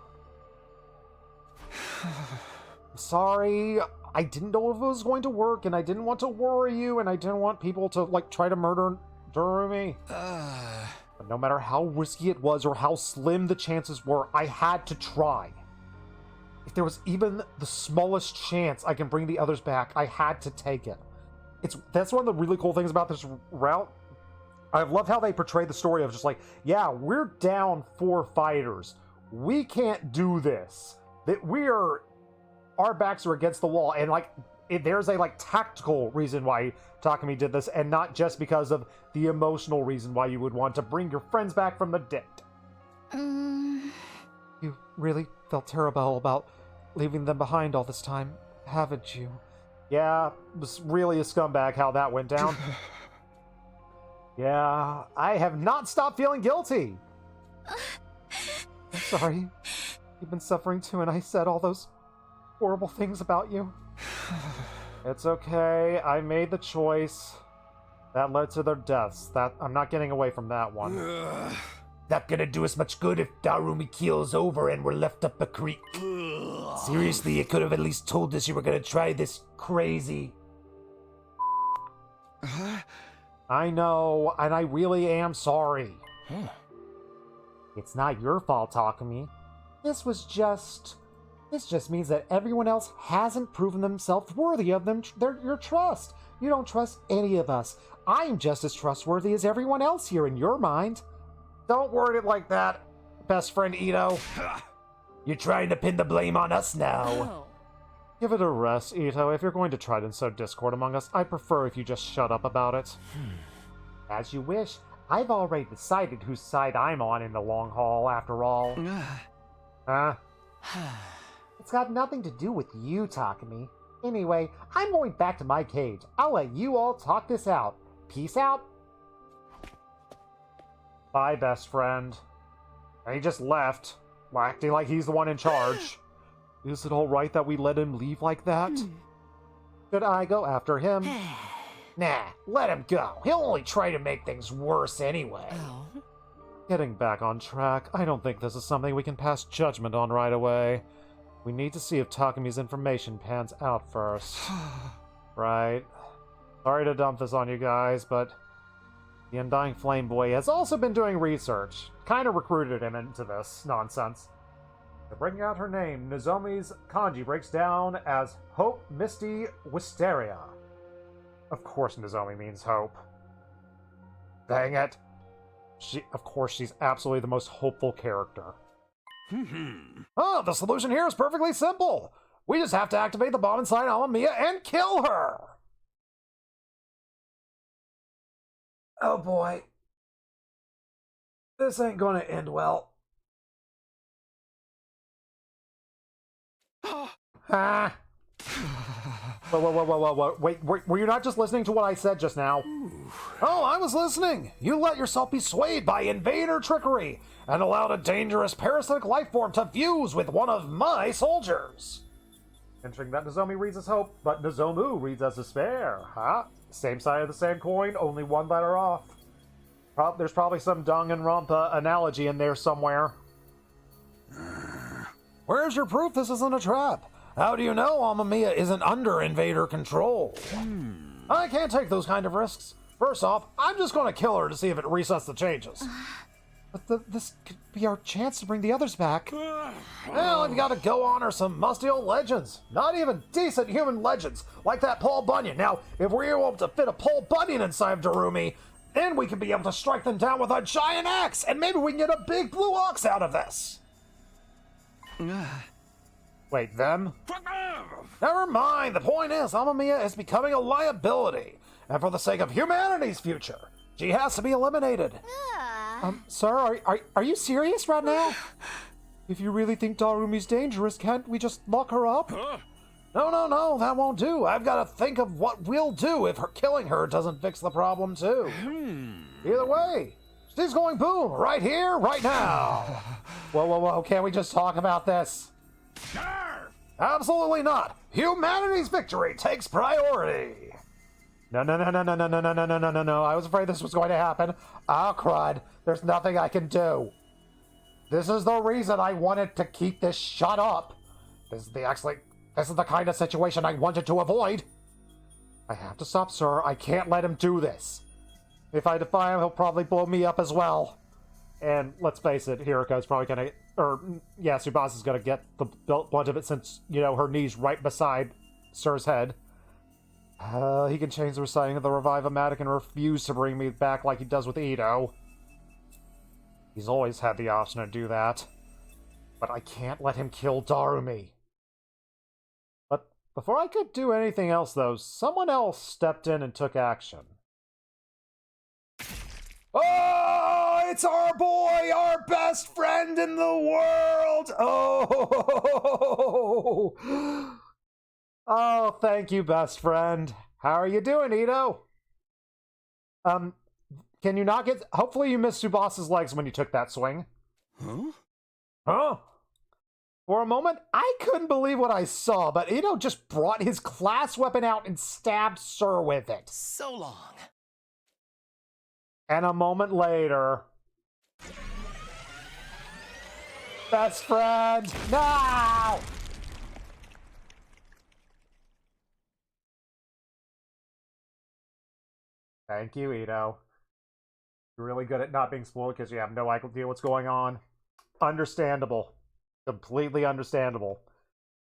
Sorry, I didn't know if it was going to work, and I didn't want to worry you, and I didn't want people to, like, try to murder Darumi. But no matter how risky it was or how slim the chances were, I had to try. If there was even the smallest chance I can bring the others back, I had to take it. That's one of the really cool things about this route. I love how they portray the story of just like, yeah, we're down 4 fighters. We can't do this. Our backs are against the wall, and like, there's a, like, tactical reason why Takumi did this, and not just because of the emotional reason why you would want to bring your friends back from the dead. You really felt terrible about leaving them behind all this time, haven't you? Yeah, it was really a scumbag how that went down. Yeah, I have not stopped feeling guilty. I'm sorry. You've been suffering too, and I said all those horrible things about you. It's okay. I made the choice. That led to their deaths. I'm not getting away from that one. Not gonna do us much good if Darumi keels over and we're left up the creek. Seriously, you could have at least told us you were gonna try this crazy. I know, and I really am sorry. It's not your fault, Takumi. This just means that everyone else hasn't proven themselves worthy of your trust. You don't trust any of us. I'm just as trustworthy as everyone else here in your mind. Don't word it like that, best friend Ito. You're trying to pin the blame on us now. Oh. Give it a rest, Ito. If you're going to try to sow discord among us, I prefer if you just shut up about it. As you wish. I've already decided whose side I'm on in the long haul, after all. Huh? It's got nothing to do with you, Takumi. Anyway, I'm going back to my cage. I'll let you all talk this out. Peace out. Bye, best friend. And he just left, acting like he's the one in charge. Is it alright that we let him leave like that? Should I go after him? Nah, let him go. He'll only try to make things worse anyway. Oh. Getting back on track, I don't think this is something we can pass judgment on right away. We need to see if Takumi's information pans out first. Right. Sorry to dump this on you guys, but the Undying Flame Boy has also been doing research. Kind of recruited him into this nonsense. To bring out her name, Nozomi's kanji breaks down as Hope Misty Wisteria. Of course Nozomi means hope. Dang it. Of course, she's absolutely the most hopeful character. Oh, the solution here is perfectly simple. We just have to activate the bomb inside Amamiya and kill her. Oh boy. This ain't gonna end well. Ah. Whoa. Wait, were you not just listening to what I said just now? Oh, I was listening. You let yourself be swayed by invader trickery and allowed a dangerous parasitic life form to fuse with one of my soldiers. Interesting that Nozomi reads as hope, but Nozomu reads as despair. Huh? Same side of the same coin, only one letter off. There's probably some Danganronpa analogy in there somewhere. Where's your proof this isn't a trap? How do you know Amamiya isn't under invader control? I can't take those kind of risks. First off, I'm just going to kill her to see if it resets the changes. But this could be our chance to bring the others back. Well, I've got to go on are some musty old legends. Not even decent human legends, like that Paul Bunyan. Now, if we're able to fit a Paul Bunyan inside of Darumi, then we can be able to strike them down with a giant axe, and maybe we can get a big blue ox out of this. Wait, them? Never mind. The point is, Amamiya is becoming a liability. And for the sake of humanity's future, she has to be eliminated. Sir, are you serious right now? If you really think Darumi's dangerous, can't we just lock her up? No, that won't do. I've got to think of what we'll do if killing her doesn't fix the problem, too. Either way, she's going boom, right here, right now. Whoa, can't we just talk about this? Absolutely not. Humanity's victory takes priority. No. I was afraid this was going to happen. Oh, crud. There's nothing I can do. This is the reason I wanted to keep this shut up. This is the kind of situation I wanted to avoid. I have to stop, sir. I can't let him do this. If I defy him, he'll probably blow me up as well. And let's face it, Hiriko's probably gonna... Tsubasa gonna get the blunt of it since, her knee's right beside Sir's head. He can change the reciting of the Revive-O-Matic and refuse to bring me back like he does with Ito. He's always had the option to do that. But I can't let him kill Darumi. But Before I could do anything else, though, someone else stepped in and took action. Oh, it's our boy, our best friend in the world! Oh! Oh, thank you, best friend. How are you doing, Ito? Can you not get... Hopefully you missed Tsubas's legs when you took that swing. Huh? Huh? For a moment, I couldn't believe what I saw, but Ito just brought his class weapon out and stabbed Sir with it. So long. And a moment later... Best friend! No! Thank you, Ito. You're really good at not being spoiled because you have no idea what's going on. Understandable. Completely understandable.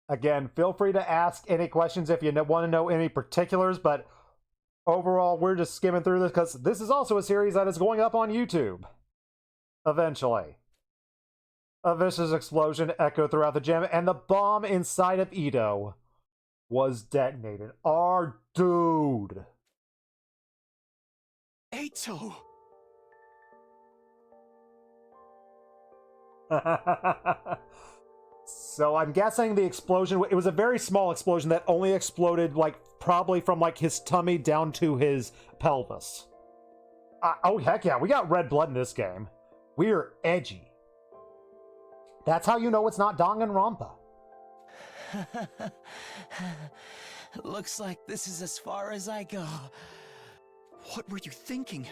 Again, feel free to ask any questions if you want to know any particulars, but overall, we're just skimming through this because this is also a series that is going up on YouTube. Eventually. A vicious explosion echoed throughout the gym, and the bomb inside of Ito was detonated. Our dude! Eito! So I'm guessing the explosion, it was a very small explosion that only exploded, like, probably from, like, his tummy down to his pelvis. Oh, heck yeah, we got red blood in this game. We're edgy. That's how you know it's not Danganronpa. Looks like this is as far as I go. What were you thinking?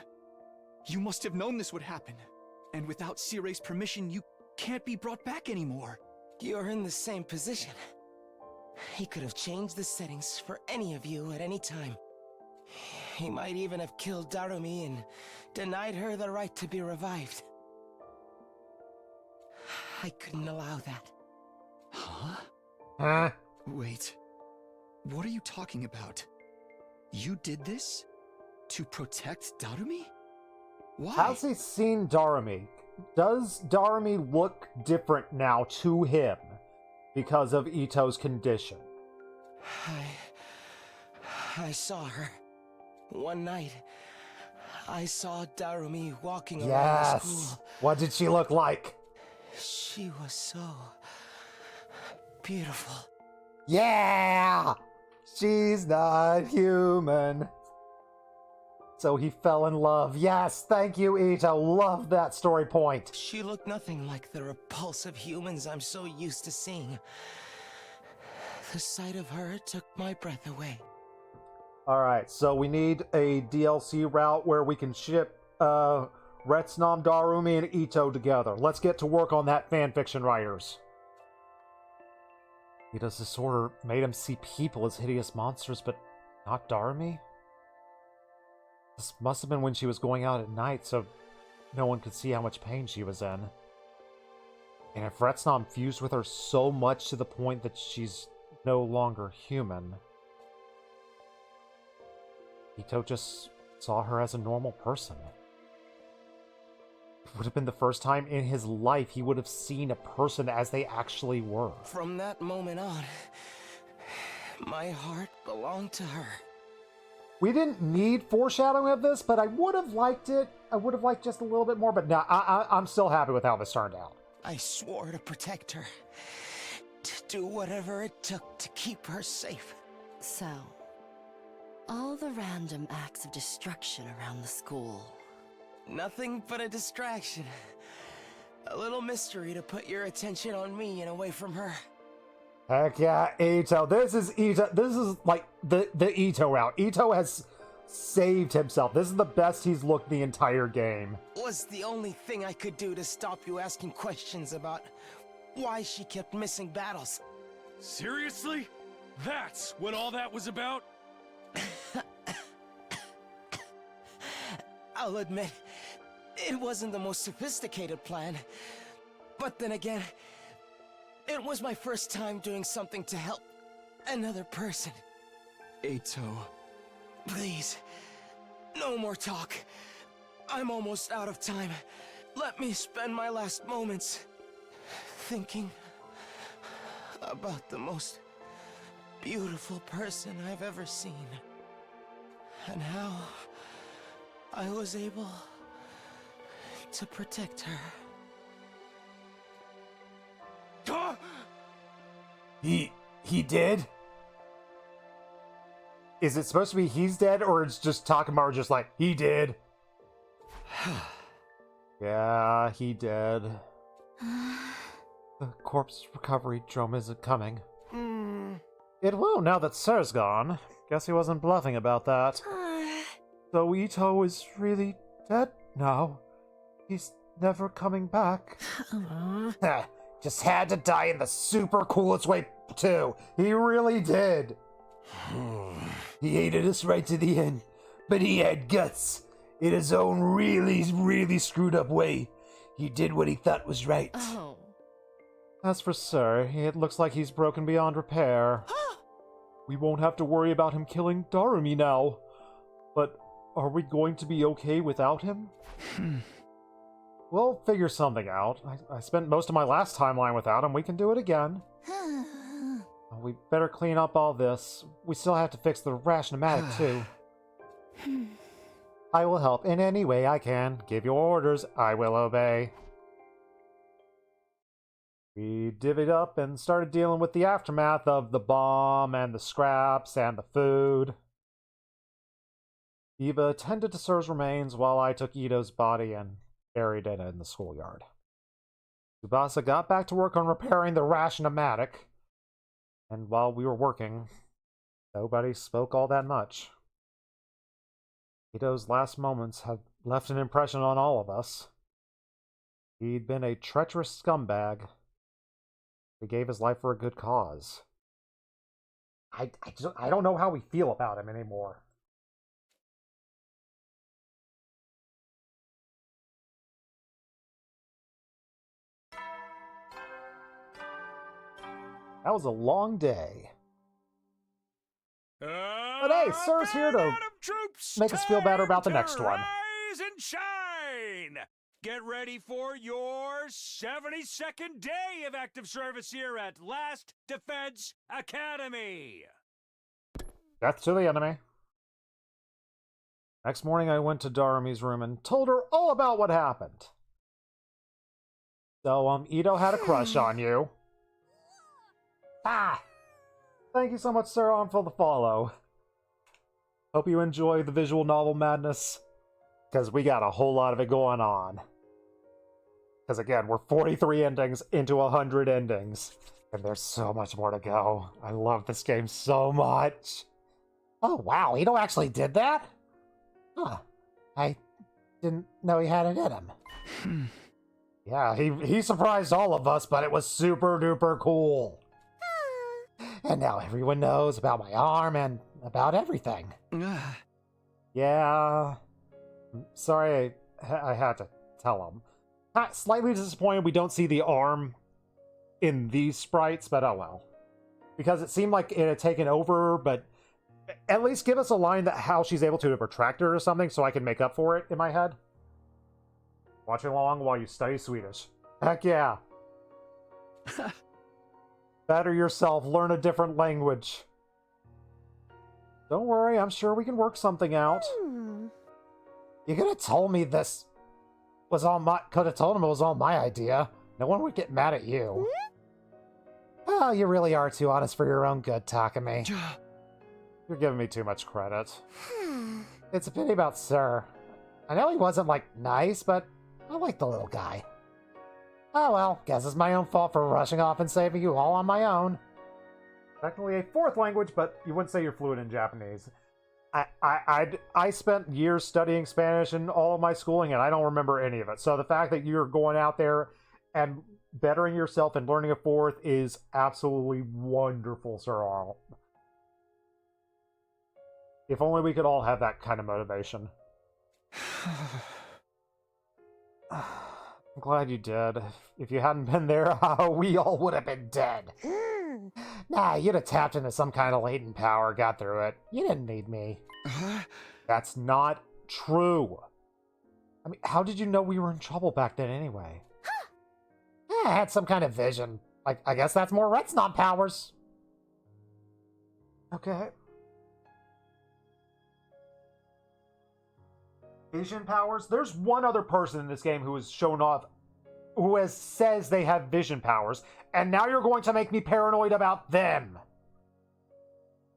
You must have known this would happen. And without Sirei's permission, you can't be brought back anymore. You're in the same position. He could have changed the settings for any of you at any time. He might even have killed Darumi and denied her the right to be revived. I couldn't allow that. Huh? Huh? Wait. What are you talking about? You did this? To protect Darumi? Why? Has he seen Darumi? Does Darumi look different now to him because of Ito's condition? I saw her. One night, I saw Darumi walking around the Yes! school. What did she look like? She was so beautiful. Yeah! She's not human. So he fell in love. Yes, thank you, Ito. Love that story point. She looked nothing like the repulsive humans I'm so used to seeing. The sight of her took my breath away. Alright, so we need a DLC route where we can ship Retsnom, Darumi, and Ito together. Let's get to work on that, fanfiction writers. Ito's disorder made him see people as hideous monsters, but not Darumi? This must have been when she was going out at night, so no one could see how much pain she was in. And if Retsnom fused with her so much to the point that she's no longer human, Ito just saw her as a normal person. It would have been the first time in his life he would have seen a person as they actually were. From that moment on, my heart belonged to her. We didn't need foreshadowing of this, but I would have liked it. I would have liked just a little bit more, but no, I'm still happy with how this turned out. I swore to protect her, to do whatever it took to keep her safe. So, all the random acts of destruction around the school. Nothing but a distraction. A little mystery to put your attention on me and away from her. Heck yeah, Ito. This is Ito. This is like the Ito route. Ito has saved himself. This is the best he's looked the entire game. Was the only thing I could do to stop you asking questions about why she kept missing battles. Seriously? That's what all that was about? I'll admit, it wasn't the most sophisticated plan. But then again, it was my first time doing something to help another person. Eito. Please, no more talk. I'm almost out of time. Let me spend my last moments thinking about the most beautiful person I've ever seen. And how I was able to protect her. He did? Is it supposed to be he's dead, or it's just Takamaru just like, he did? Yeah, he did. The corpse recovery drum isn't coming. It will now that Sir's gone. Guess he wasn't bluffing about that. So Ito is really dead now. He's never coming back. Just had to die in the super coolest way, too. He really did. He hated us right to the end, but he had guts. In his own really, really screwed up way, he did what he thought was right. Oh. As for Sir, it looks like he's broken beyond repair. We won't have to worry about him killing Darumi now. But are we going to be okay without him? We'll figure something out. I spent most of my last timeline without him. We can do it again. We better clean up all this. We still have to fix the Retsnom too. I will help in any way I can. Give your orders, I will obey. We divvied up and started dealing with the aftermath of the bomb and the scraps and the food. Eva tended to Sir's remains while I took Ito's body and buried it in the schoolyard. Tsubasa got back to work on repairing the Retsnom, and while we were working, nobody spoke all that much. Ito's last moments had left an impression on all of us. He'd been a treacherous scumbag. He gave his life for a good cause. I don't know how we feel about him anymore. That was a long day. But hey, Sir's here to make us feel better about the next one. Rise and shine! Get ready for your 72nd day of active service here at Last Defense Academy. Death to the enemy. Next morning, I went to Darumi's room and told her all about what happened. So, Ito had a crush on you. Ah! Thank you so much, Sir, for the follow. Hope you enjoy the visual novel madness, because we got a whole lot of it going on. Because again, we're 43 endings into 100 endings, and there's so much more to go. I love this game so much. Oh wow, Ito actually did that? Huh. I didn't know he had it in him. Yeah, he surprised all of us, but it was super duper cool. And now everyone knows about my arm and about everything. Yeah. Sorry I had to tell him. Slightly disappointed we don't see the arm in these sprites, but oh well. Because it seemed like it had taken over, but at least give us a line that how she's able to retract it or something so I can make up for it in my head. Watch along while you study Swedish. Heck yeah. Better yourself, learn a different language. Don't worry, I'm sure we can work something out. You could have told me this was all my... Could have told him it was all my idea. No one would get mad at you. Oh, you really are too honest for your own good, Takumi. You're giving me too much credit. It's a pity about Sir. I know he wasn't, nice, but I like the little guy. Oh well, guess it's my own fault for rushing off and saving you all on my own. Technically a fourth language, but you wouldn't say you're fluent in Japanese. I spent years studying Spanish in all of my schooling, and I don't remember any of it. So the fact that you're going out there and bettering yourself and learning a fourth is absolutely wonderful, Sir Arnold. If only we could all have that kind of motivation. I'm glad you did. If you hadn't been there, we all would have been dead. Nah, you'd have tapped into some kind of latent power, got through it. You didn't need me. That's not true. I mean, how did you know we were in trouble back then anyway? I had some kind of vision. I guess that's more Retsnom powers. Okay. Vision powers? There's one other person in this game who has shown off, says they have vision powers, and now you're going to make me paranoid about them.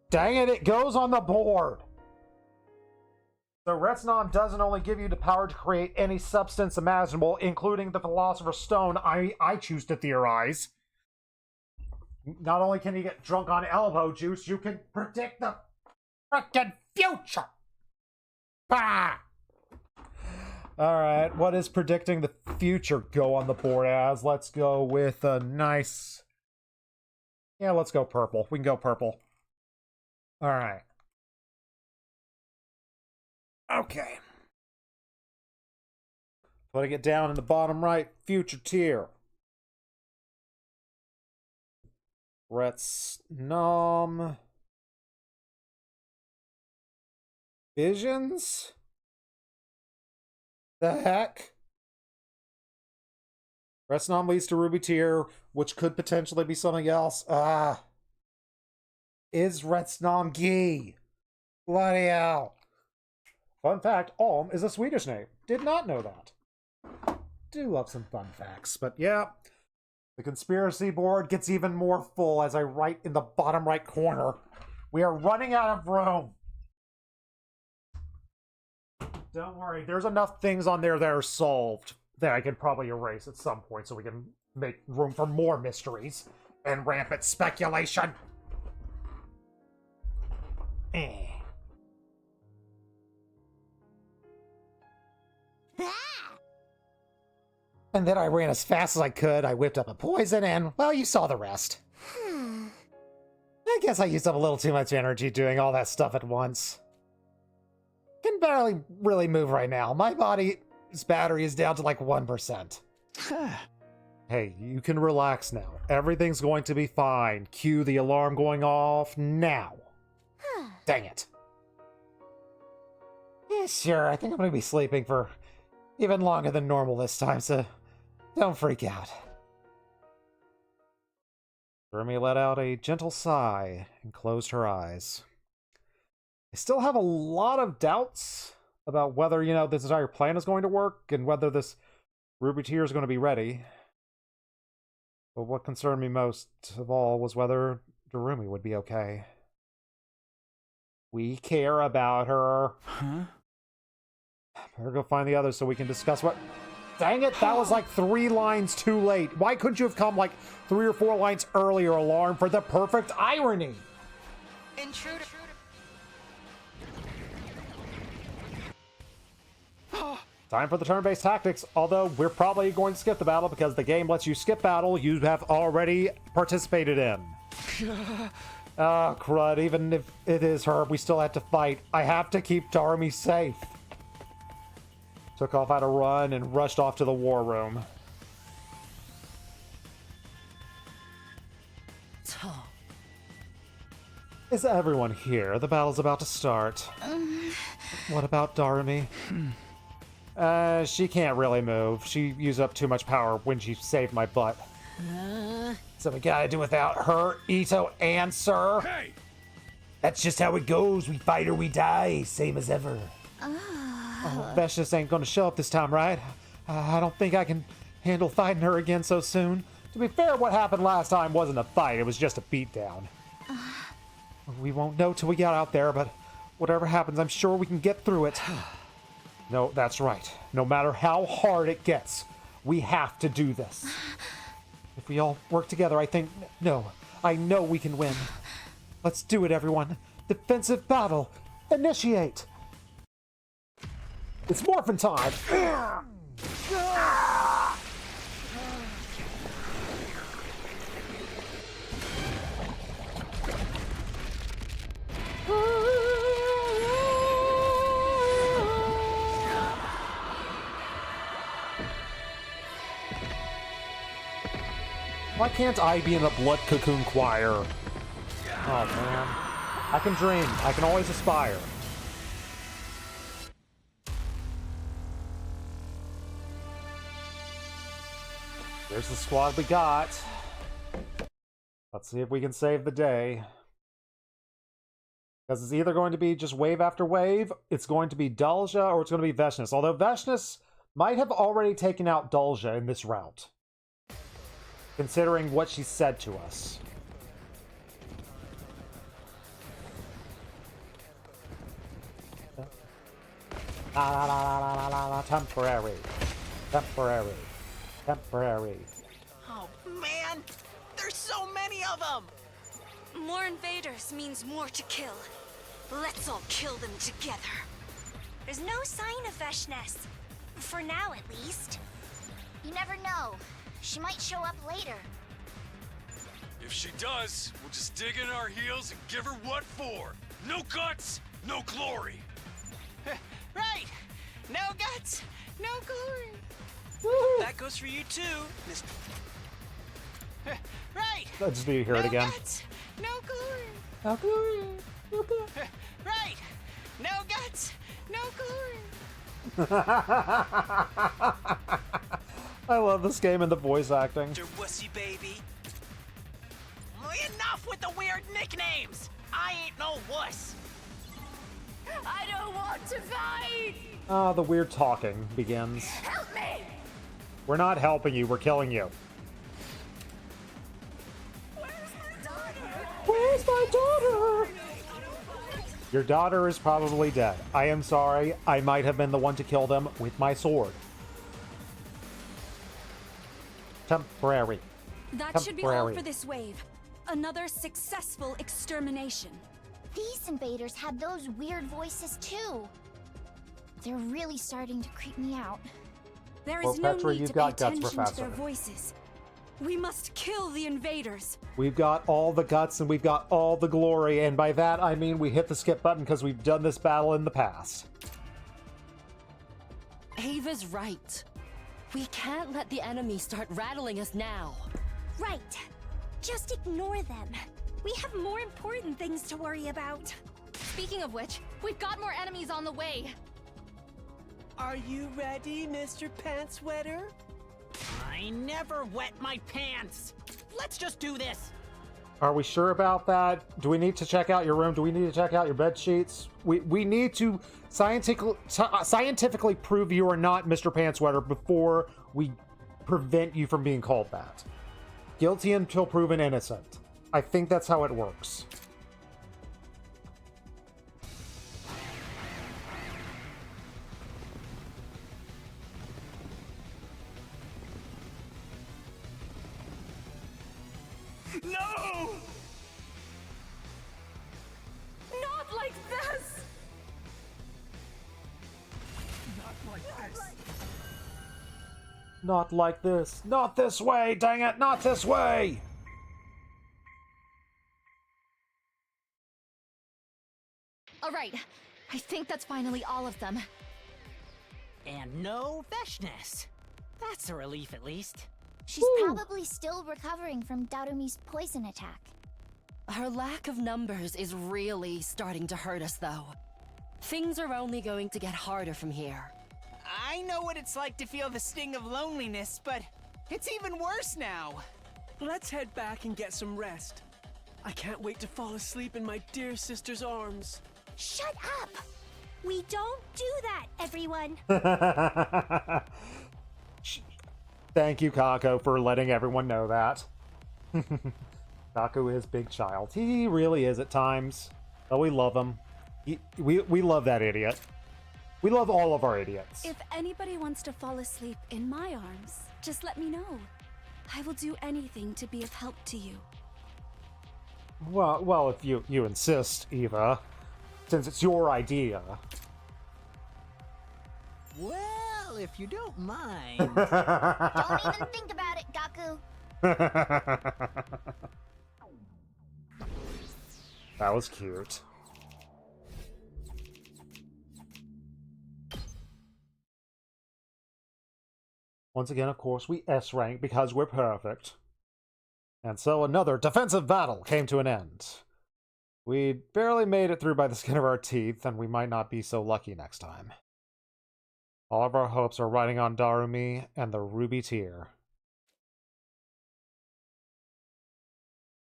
Dang it, it goes on the board. So Retsnom doesn't only give you the power to create any substance imaginable, including the Philosopher's Stone I choose to theorize. Not only can you get drunk on elbow juice, you can predict the frickin' future! Bah! Alright, what is predicting the future go on the board as? Let's go with a nice... Yeah, let's go purple. We can go purple. Alright. Okay. Putting it down in the bottom right, future tier. Retsnom. Visions? The heck? Retsnom leads to Ruby tier, which could potentially be something else. Is Retsnom gay? Bloody hell. Fun fact, Alm is a Swedish name. Did not know that. Do love some fun facts, but yeah. The conspiracy board gets even more full as I write in the bottom right corner. We are running out of room. Don't worry, there's enough things on there that are solved that I can probably erase at some point so we can make room for more mysteries and rampant speculation. And then I ran as fast as I could, I whipped up a poison, and, well, you saw the rest. I guess I used up a little too much energy doing all that stuff at once. Can barely really move right now. My body's battery is down to like 1%. Hey, you can relax now. Everything's going to be fine. Cue the alarm going off now. Dang it. Yeah, sure, I think I'm going to be sleeping for even longer than normal this time, so don't freak out. Jeremy let out a gentle sigh and closed her eyes. I still have a lot of doubts about whether, this entire plan is going to work and whether this Ruby tier is going to be ready. But what concerned me most of all was whether Darumi would be okay. We care about her. Huh? Better go find the others so we can discuss what... Dang it, that was like 3 lines too late. Why couldn't you have come like 3 or 4 lines earlier, Alarm, for the perfect irony? Intruder. Time for the turn-based tactics, although we're probably going to skip the battle because the game lets you skip battle you have already participated in. Ah, crud, even if it is her, we still have to fight. I have to keep Darumi safe. Took off at a run and rushed off to the war room. Is everyone here? The battle's about to start. What about Darumi? She can't really move. She used up too much power when she saved my butt. So we gotta do without her, Ito, and Sir. Hey! That's just how it goes. We fight or we die, same as ever. Oh, Veshus ain't gonna show up this time, right? I don't think I can handle fighting her again so soon. To be fair, what happened last time wasn't a fight, it was just a beatdown. We won't know till we get out there, but whatever happens, I'm sure we can get through it. No, that's right. No matter how hard it gets, we have to do this. If we all work together, I know we can win. Let's do it, everyone. Defensive battle. Initiate. It's morphin' time. Why can't I be in the Blood Cocoon Choir? Oh man. I can dream. I can always aspire. Here's the squad we got. Let's see if we can save the day. Because it's either going to be just wave after wave, it's going to be Dalja, or it's going to be Veshness. Although Veshness might have already taken out Dalja in this route, considering what she said to us. La la la la la la la, temporary. Temporary. Temporary. Oh, man! There's so many of them! More invaders means more to kill. Let's all kill them together. There's no sign of Veshness. For now, at least. You never know. She might show up later. If she does, we'll just dig in our heels and give her what for. No guts, no glory. Right! No guts, no glory. That goes for you too, Mr. Right! I just need to hear it again. No guts, no glory. No glory. No glory. Right! No guts, no glory. I love this game and the voice acting. Mr. Wussy Baby. Enough with the weird nicknames! I ain't no wuss. I don't want to fight! Ah, the weird talking begins. Help me! We're not helping you, we're killing you. Where's my daughter? Where's my daughter? Your daughter is probably dead. I am sorry, I might have been the one to kill them with my sword. Temporary. That should be all Temporary. for this wave. Another successful extermination. These invaders had those weird voices too. They're really starting to creep me out. There Well, is no Petra, need you've to pay got guts, attention to Professor. their voices. We must kill the invaders. We've got all the guts and we've got all the glory, and by that I mean we hit the skip button because we've done this battle in the past. Ava's right. We can't let the enemy start rattling us now. Right. Just ignore them. We have more important things to worry about. Speaking of which, we've got more enemies on the way. Are you ready, Mr. Pants Wetter? I never wet my pants. Let's just do this. Are we sure about that? Do we need to check out your room? Do we need to check out your bed sheets? We need to scientifically prove you are not Mr. Pantsweater before we prevent you from being called that. Guilty until proven innocent. I think that's how it works. No! Not like this! Not like this. Not this way, dang it, not this way! Alright, I think that's finally all of them. And no Veshness. That's a relief, at least. She's probably still recovering from Darumi's poison attack. Her lack of numbers is really starting to hurt us, though. Things are only going to get harder from here. I know what it's like to feel the sting of loneliness, but it's even worse now. Let's head back and get some rest. I can't wait to fall asleep in my dear sister's arms. Shut up! We don't do that, everyone. Thank you, Kako, for letting everyone know that. Kako is big child. He really is at times. Oh, we love him. We love that idiot. We love all of our idiots. If anybody wants to fall asleep in my arms, just let me know. I will do anything to be of help to you. Well, if you insist, Eva, since it's your idea. Well, if you don't mind. Don't even think about it, Gaku. That was cute. Once again, of course, we S-rank because we're perfect. And so another defensive battle came to an end. We barely made it through by the skin of our teeth, and we might not be so lucky next time. All of our hopes are riding on Darumi and the Ruby Tear.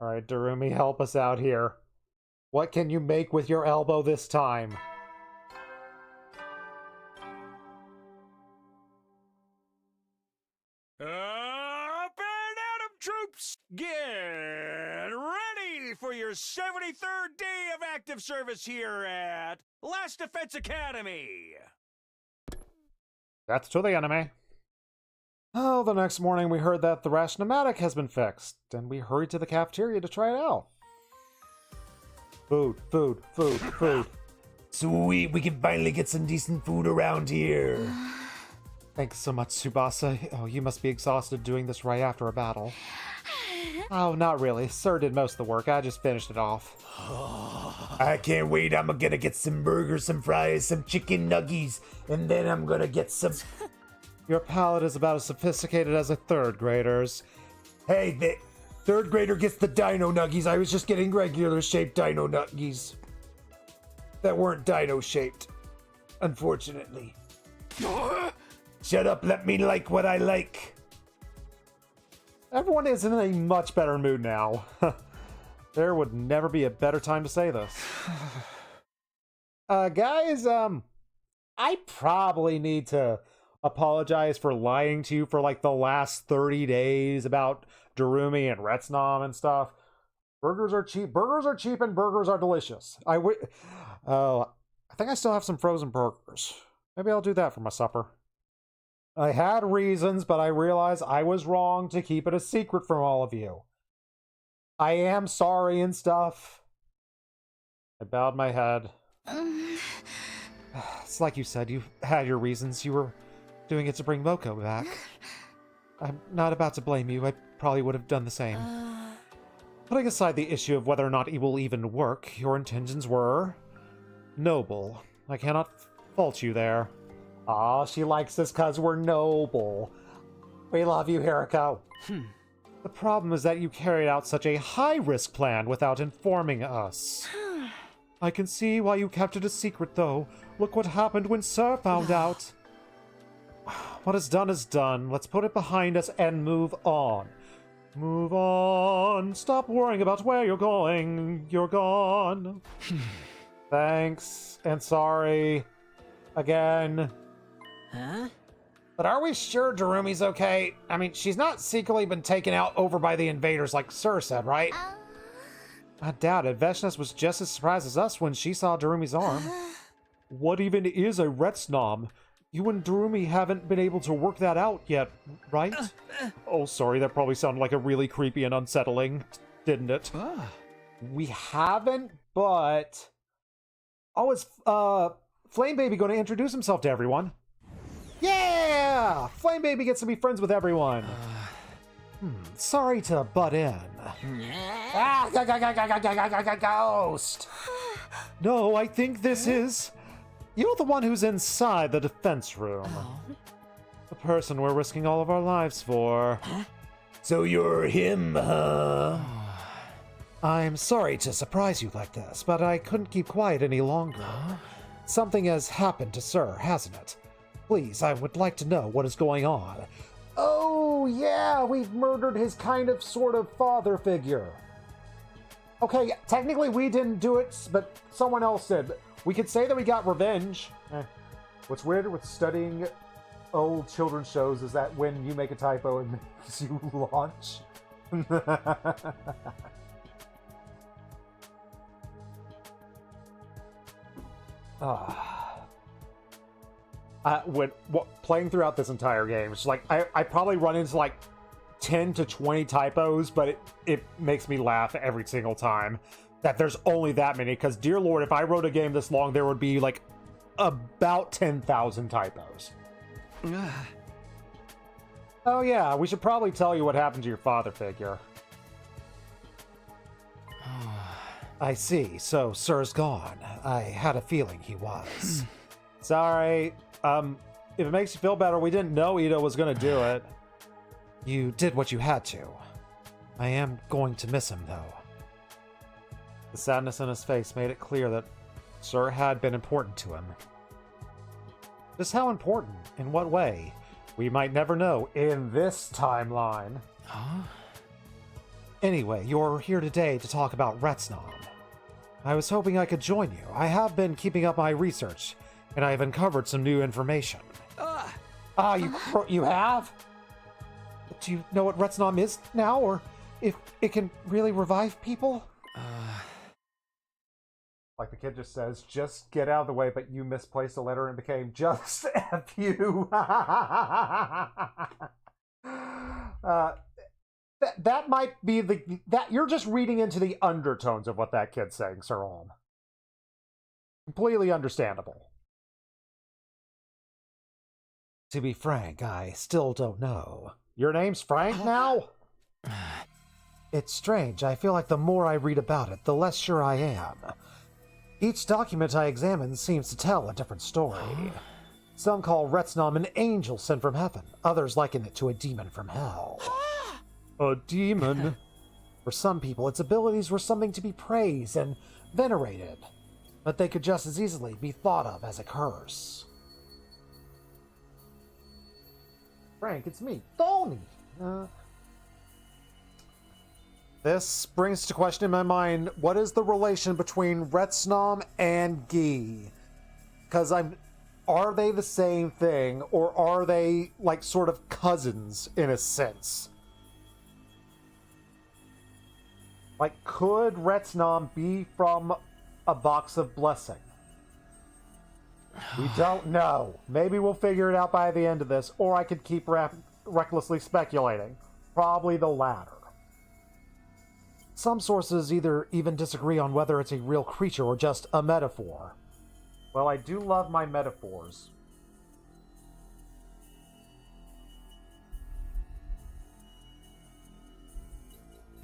Alright, Darumi, help us out here. What can you make with your elbow this time? Up and at 'em, troops! Get ready for your 73rd day of active service here at Last Defense Academy! That's to the enemy. Oh, the next morning we heard that the Retsnom has been fixed, and we hurried to the cafeteria to try it out. Food, food, food, food. Sweet, we can finally get some decent food around here. Thanks so much, Tsubasa. Oh, you must be exhausted doing this right after a battle. Oh, not really. Sir did most of the work. I just finished it off. I can't wait. I'm gonna get some burgers, some fries, some chicken nuggies, and then I'm gonna get some... Your palate is about as sophisticated as a third grader's. Hey, the third grader gets the dino nuggies. I was just getting regular shaped dino nuggies. That weren't dino shaped, unfortunately. Shut up, let me like what I like. Everyone is in a much better mood now. There would never be a better time to say this. Guys, I probably need to apologize for lying to you for like the last 30 days about Darumi and Retsnom and stuff. Burgers are cheap. Burgers are cheap and burgers are delicious. I think I still have some frozen burgers. Maybe I'll do that for my supper. I had reasons, but I realized I was wrong to keep it a secret from all of you. I am sorry and stuff. I bowed my head. It's like you said, you had your reasons. You were doing it to bring Moko back. I'm not about to blame you. I probably would have done the same. Putting aside the issue of whether or not it will even work, your intentions were noble. I cannot fault you there. Aw, she likes us because we're noble. We love you, Hiriko. The problem is that you carried out such a high-risk plan without informing us. I can see why you kept it a secret, though. Look what happened when Sir found out. What is done is done. Let's put it behind us and move on. Move on. Stop worrying about where you're going. You're gone. Thanks. And sorry. Again. Huh? But are we sure Darumi's okay? I mean, she's not secretly been taken out over by the invaders like Sir said, right? I doubt it. Veshnes was just as surprised as us when she saw Darumi's arm. What even is a Retsnom? You and Darumi haven't been able to work that out yet, right? Oh, sorry, that probably sounded like a really creepy and unsettling, didn't it? We haven't, but... Oh, is Flame Baby going to introduce himself to everyone? Yeah! Flame Baby gets to be friends with everyone. Sorry to butt in. Ghost! No, I think this is... You're the one who's inside the defense room. The person we're risking all of our lives for. So you're him, huh? I'm sorry to surprise you like this, but I couldn't keep quiet any longer. Something has happened to Sir, hasn't it? Please, I would like to know what is going on. Oh, yeah, we've murdered his kind of, sort of father figure. Okay, technically we didn't do it, but someone else did. We could say that we got revenge. What's weird with studying old children's shows is that when you make a typo, it makes you launch. Playing throughout this entire game, it's like I probably run into like 10 to 20 typos, but it makes me laugh every single time that there's only that many, because dear lord, if I wrote a game this long, there would be like about 10,000 typos. Oh yeah, we should probably tell you what happened to your father figure. I see, so Sir's gone. I had a feeling he was. Sorry, if it makes you feel better, we didn't know Ito was gonna do it. You did what you had to. I am going to miss him, though. The sadness in his face made it clear that Sir had been important to him. Just how important? In what way? We might never know in this timeline. Huh? Anyway, you're here today to talk about Retsnom. I was hoping I could join you. I have been keeping up my research, and I have uncovered some new information. You have? Do you know what Retsnom is now, or if it can really revive people? Like the kid just says, just get out of the way, but you misplaced a letter and became just F you. That might be that you're just reading into the undertones of what that kid's saying, Sir Olm. Completely understandable. To be frank, I still don't know. Your name's Frank now? It's strange. I feel like the more I read about it, the less sure I am. Each document I examine seems to tell a different story. Some call Retsnom an angel sent from heaven. Others liken it to a demon from hell. A demon? For some people, its abilities were something to be praised and venerated, but they could just as easily be thought of as a curse. Frank, it's me, Tony. This brings to question in my mind, what is the relation between Retsnom and Guy? Because are they the same thing, or are they, like, sort of cousins, in a sense? Like, could Retsnom be from a box of blessing? We don't know. Maybe we'll figure it out by the end of this, or I could keep recklessly speculating. Probably the latter. Some sources even disagree on whether it's a real creature or just a metaphor. Well, I do love my metaphors.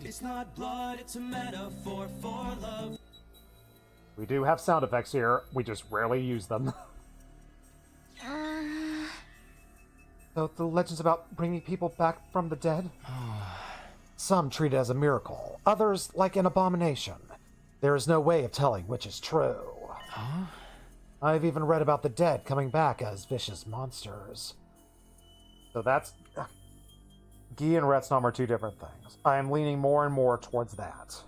It's not blood, it's a metaphor for love. We do have sound effects here, we just rarely use them. So the legends about bringing people back from the dead? Some treat it as a miracle, others like an abomination. There is no way of telling which is true. I've even read about the dead coming back as vicious monsters. So that's... Guy and Retsnom are two different things. I am leaning more and more towards that.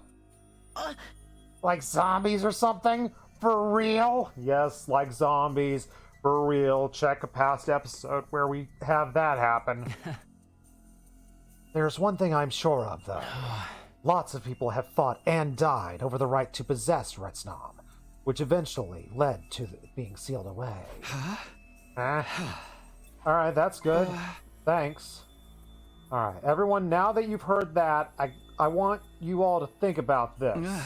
Like zombies or something? For real? Yes, like zombies. For real. Check a past episode where we have that happen. There's one thing I'm sure of, though. Lots of people have fought and died over the right to possess Retsnom, which eventually led to it being sealed away. Alright, that's good. Thanks. Alright, everyone, now that you've heard that, I want you all to think about this.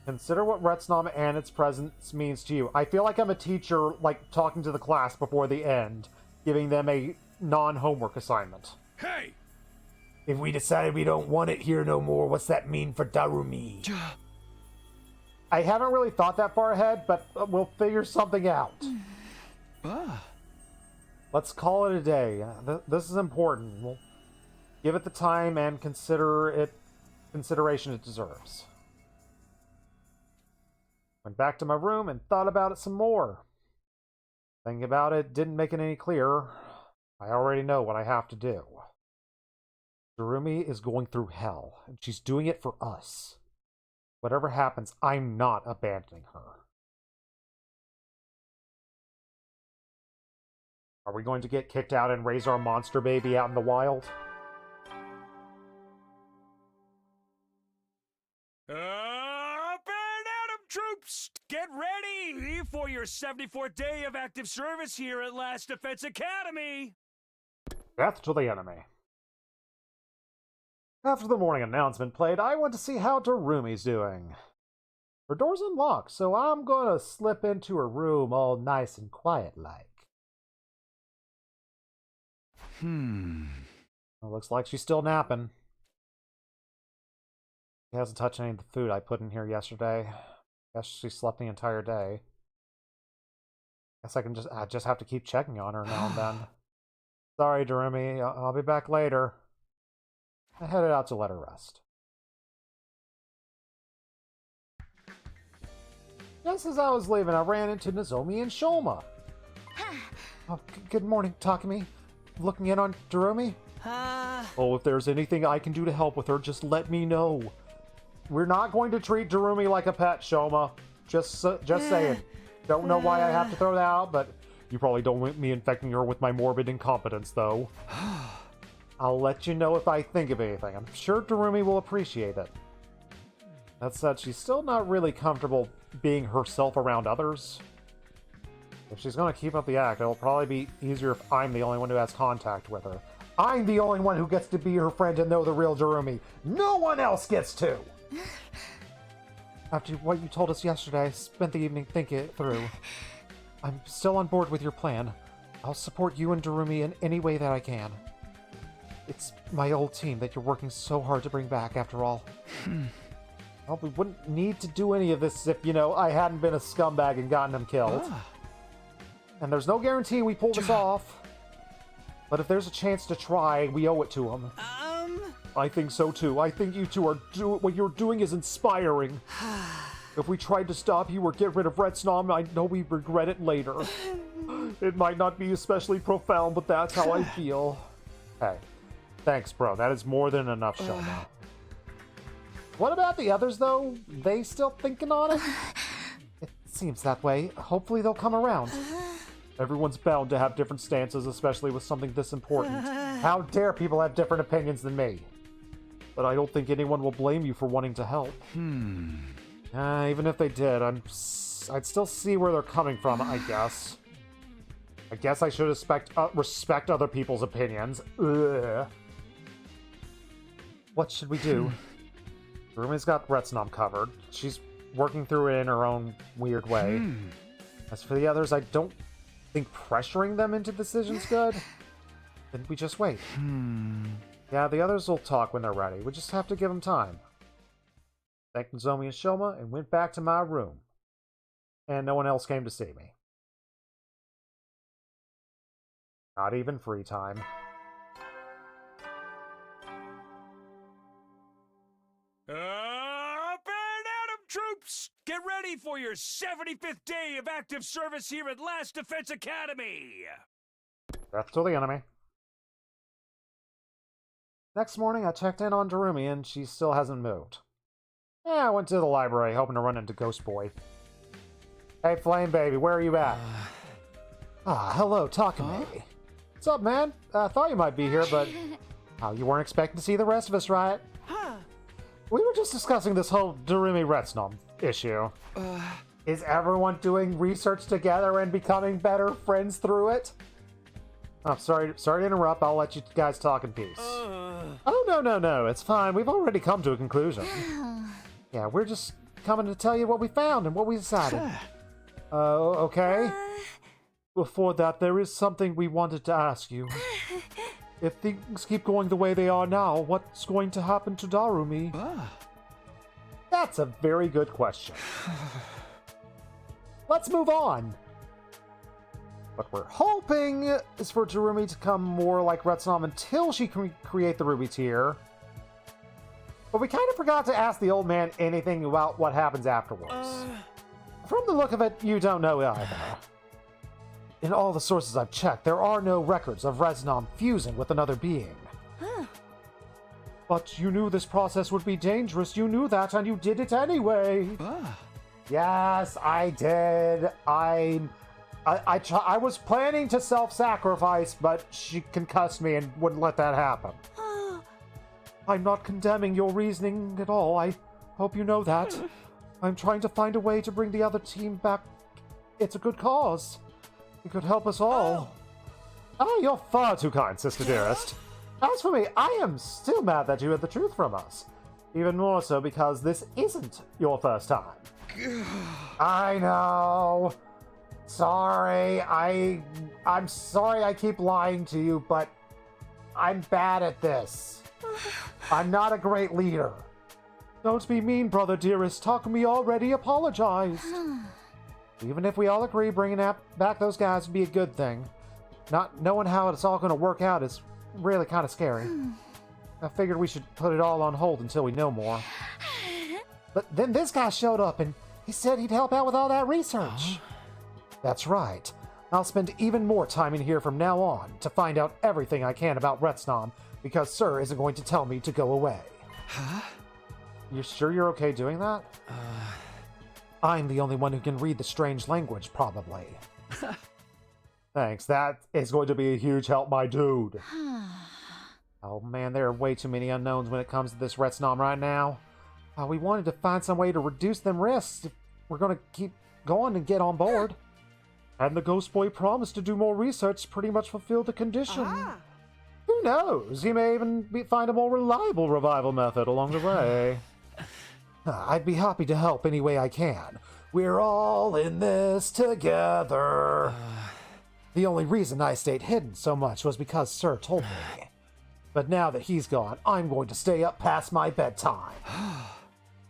Consider what Retsnom and its presence means to you. I feel like I'm a teacher, like, talking to the class before the end, giving them a non-homework assignment. Hey! If we decided we don't want it here no more, what's that mean for Darumi? I haven't really thought that far ahead, but we'll figure something out. Let's call it a day. This is important. We'll give it the time and consideration it deserves. Went back to my room and thought about it some more. Thinking about it didn't make it any clearer. I already know what I have to do. Darumi is going through hell, and she's doing it for us. Whatever happens, I'm not abandoning her. Are we going to get kicked out and raise our monster baby out in the wild? Up and Adam troops! Get ready for your 74th day of active service here at Last Defense Academy! Death to the enemy. After the morning announcement played, I went to see how Darumi's doing. Her door's unlocked, so I'm gonna slip into her room all nice and quiet-like. It looks like she's still napping. She hasn't touched any of the food I put in here yesterday. Guess she slept the entire day. Guess I just have to keep checking on her now and then. Sorry, Darumi. I'll be back later. I headed out to let her rest. Just as I was leaving, I ran into Nozomi and Shoma. Oh, good morning, Takumi. Looking in on Darumi? Oh, if there's anything I can do to help with her, just let me know. We're not going to treat Darumi like a pet, Shoma. Just saying. Don't know why I have to throw that out, but you probably don't want me infecting her with my morbid incompetence, though. I'll let you know if I think of anything. I'm sure Darumi will appreciate it. That said, she's still not really comfortable being herself around others. If she's going to keep up the act, it'll probably be easier if I'm the only one who has contact with her. I'm the only one who gets to be her friend and know the real Darumi. No one else gets to! After what you told us yesterday, I spent the evening thinking it through. I'm still on board with your plan. I'll support you and Darumi in any way that I can. It's my old team that you're working so hard to bring back, after all. Well, we wouldn't need to do any of this if, I hadn't been a scumbag and gotten him killed. And there's no guarantee we pull this off. But if there's a chance to try, we owe it to him. I think so too. I think you two are what you're doing is inspiring. If we tried to stop you or get rid of Retsnom, I know we'd regret it later. It might not be especially profound, but that's how I feel. Hey, thanks, bro. That is more than enough, Shoma. What about the others, though? They still thinking on it? It seems that way. Hopefully they'll come around. Everyone's bound to have different stances, especially with something this important. How dare people have different opinions than me? But I don't think anyone will blame you for wanting to help. Even if they did, I'd still see where they're coming from, I guess. I guess I should respect other people's opinions. Ugh. What should we do? Rumi's got Retsnom covered. She's working through it in her own weird way. As for the others, I don't think pressuring them into decisions good. Then we just wait. Yeah, the others will talk when they're ready. We just have to give them time. Thanked Nozomi and Shoma and went back to my room. And no one else came to see me. Not even free time. Up and at 'em, troops! Get ready for your 75th day of active service here at Last Defense Academy! Death to the enemy. Next morning, I checked in on Darumi, and she still hasn't moved. I went to the library, hoping to run into Ghost Boy. Hey, Flame Baby, where are you at? Hello, Takumi. What's up, man? I thought you might be here, but... you weren't expecting to see the rest of us, right? We were just discussing this whole Darumi Retsnom issue. Is everyone doing research together and becoming better friends through it? Oh, sorry to interrupt. I'll let you guys talk in peace. Oh, no. It's fine. We've already come to a conclusion. Yeah, we're just coming to tell you what we found and what we decided. Okay. Before that, there is something we wanted to ask you. If things keep going the way they are now, what's going to happen to Darumi? That's a very good question. Let's move on. What we're hoping is for Darumi to come more like Retsnom until she can create the Ruby Tier. But we kind of forgot to ask the old man anything about what happens afterwards. From the look of it, you don't know either. In all the sources I've checked, there are no records of Retsnom fusing with another being. But you knew this process would be dangerous. You knew that, and you did it anyway. Yes, I did. I was planning to self-sacrifice, but she concussed me and wouldn't let that happen. I'm not condemning your reasoning at all. I hope you know that. I'm trying to find a way to bring the other team back. It's a good cause. It could help us all. Oh, you're far too kind, sister dearest. As for me, I am still mad that you hid the truth from us. Even more so because this isn't your first time. I know. Sorry, I'm sorry I keep lying to you, but I'm bad at this. I'm not a great leader. Don't be mean, brother dearest. Takumi already apologized. Even if we all agree bringing back those guys would be a good thing, not knowing how it's all going to work out is really kind of scary. I figured we should put it all on hold until we know more. But then this guy showed up and he said he'd help out with all that research. That's right. I'll spend even more time in here from now on to find out everything I can about Retsnom, because Sir isn't going to tell me to go away. You sure you're okay doing that? I'm the only one who can read the strange language, probably. Thanks, that is going to be a huge help, my dude. Oh man, there are way too many unknowns when it comes to this Retsnom right now. We wanted to find some way to reduce them risks if we're going to keep going and get on board. And the Ghost Boy promised to do more research to pretty much fulfill the condition. Who knows? He may even find a more reliable revival method along the way. I'd be happy to help any way I can. We're all in this together. The only reason I stayed hidden so much was because Sir told me. But now that he's gone, I'm going to stay up past my bedtime.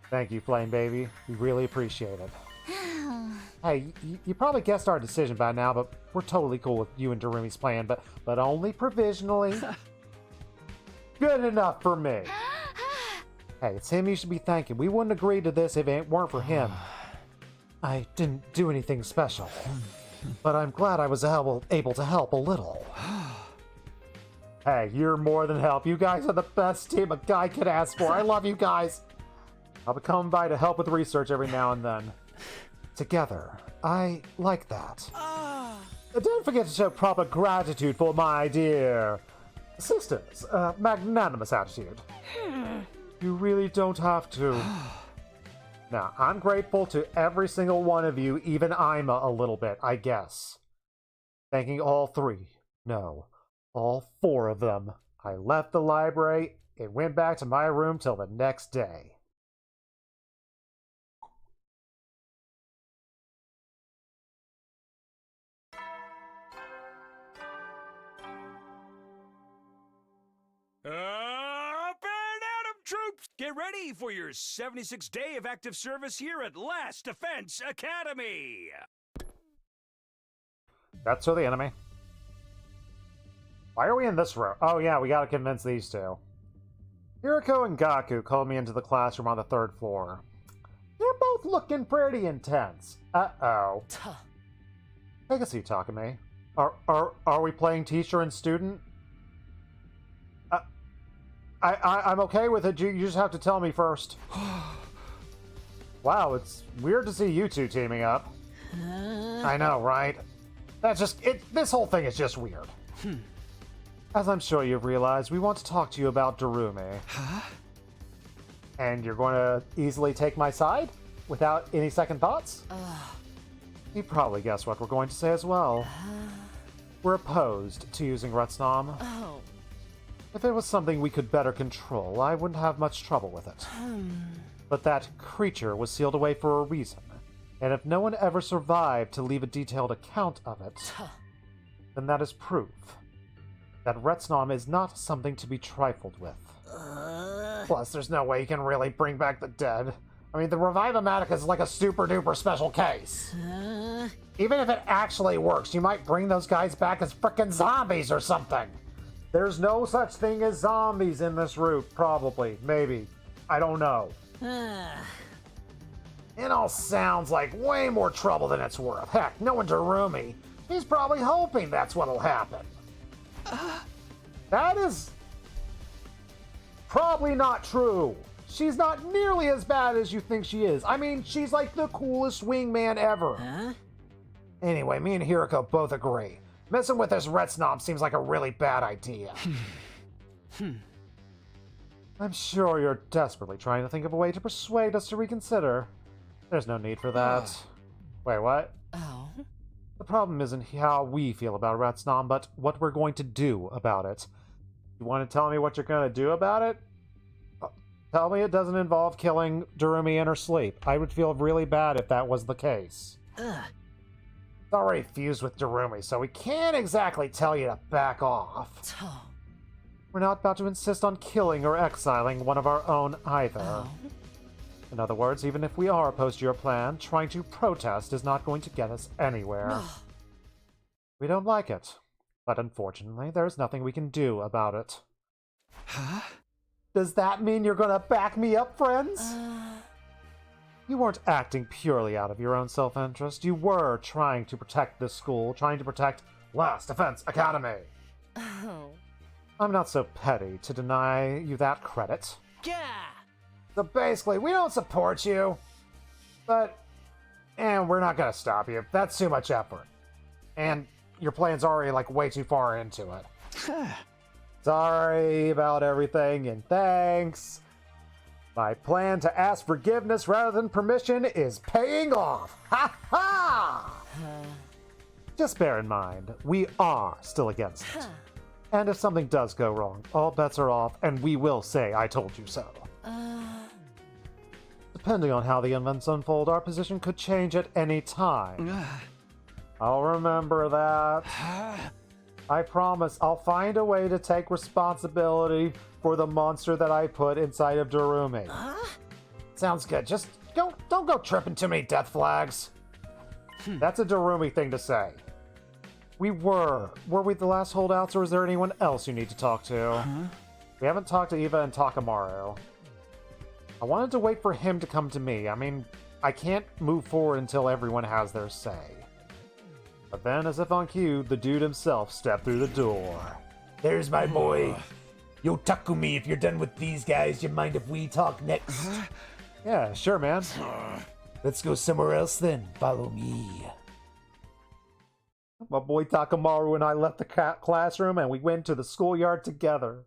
Thank you, Flame Baby. We really appreciate it. Hey, you probably guessed our decision by now, but we're totally cool with you and Darumi's plan, but only provisionally. Good enough for me. Hey, it's him you should be thanking. We wouldn't agree to this if it weren't for him. I didn't do anything special, but I'm glad I was able to help a little. Hey, you're more than help. You guys are the best team a guy could ask for. I love you guys. I'll be coming by to help with research every now and then. Together, I like that. Don't forget to show proper gratitude for my dear sister's magnanimous attitude. You really don't have to. Now, I'm grateful to every single one of you, even Ima a little bit, I guess. Thanking all three. No, all four of them. I left the library and went back to my room till the next day. Up and at 'em, troops! Get ready for your 76th day of active service here at Last Defense Academy! That's to the enemy. Why are we in this room? Oh yeah, we gotta convince these two. Hiriko and Gaku called me into the classroom on the 3rd floor. They're both looking pretty intense. Uh-oh. Take a seat, Takumi. Are we playing teacher and student? I'm okay with it. You just have to tell me first. Wow, it's weird to see you two teaming up. I know, right? That's just this whole thing is just weird. As I'm sure you've realized, we want to talk to you about Darumi. And you're going to easily take my side without any second thoughts? You probably guessed what we're going to say as well. We're opposed to using Retsnom. If it was something we could better control, I wouldn't have much trouble with it. But that creature was sealed away for a reason, and if no one ever survived to leave a detailed account of it, then that is proof that Retsnom is not something to be trifled with. Plus, there's no way you can really bring back the dead. I mean, the Revive-O-Matic is like a super-duper special case. Even if it actually works, you might bring those guys back as frickin' zombies or something. There's no such thing as zombies in this route, probably, maybe. I don't know. It all sounds like way more trouble than it's worth. Heck, knowing Darumi, he's probably hoping that's what'll happen. That is probably not true. She's not nearly as bad as you think she is. I mean, she's like the coolest wingman ever. Anyway, me and Hiriko both agree. Messing with this Retsnom seems like a really bad idea. I'm sure you're desperately trying to think of a way to persuade us to reconsider. There's no need for that. Wait, what? The problem isn't how we feel about Retsnom, but what we're going to do about it. You want to tell me what you're going to do about it? Tell me it doesn't involve killing Darumi in her sleep. I would feel really bad if that was the case. It's already fused with Darumi, so we can't exactly tell you to back off. We're not about to insist on killing or exiling one of our own either. In other words, even if we are opposed to your plan, trying to protest is not going to get us anywhere. We don't like it, but unfortunately, there's nothing we can do about it. Does that mean you're gonna back me up, friends? You weren't acting purely out of your own self-interest. You were trying to protect this school, trying to protect Last Defense Academy. I'm not so petty to deny you that credit. So basically, we don't support you, but we're not gonna stop you. That's too much effort. And your plan's already like way too far into it. Sorry about everything and thanks. My plan to ask forgiveness rather than permission is paying off. Ha ha! Just bear in mind, we are still against it. And if something does go wrong, all bets are off, and we will say, I told you so. Depending on how the events unfold, our position could change at any time. I'll remember that. I promise I'll find a way to take responsibility for the monster that I put inside of Darumi. Sounds good. Just don't go tripping too many death flags. That's a Darumi thing to say. Were we the last holdouts, or is there anyone else you need to talk to? We haven't talked to Eva and Takamaru. I wanted to wait for him to come to me. I mean, I can't move forward until everyone has their say. But then, as if on cue, the dude himself stepped through the door. There's my boy. Yo, Takumi, if you're done with these guys, you mind if we talk next? Yeah, sure, man. Let's go somewhere else then. Follow me. My boy Takamaru and I left the classroom and we went to the schoolyard together.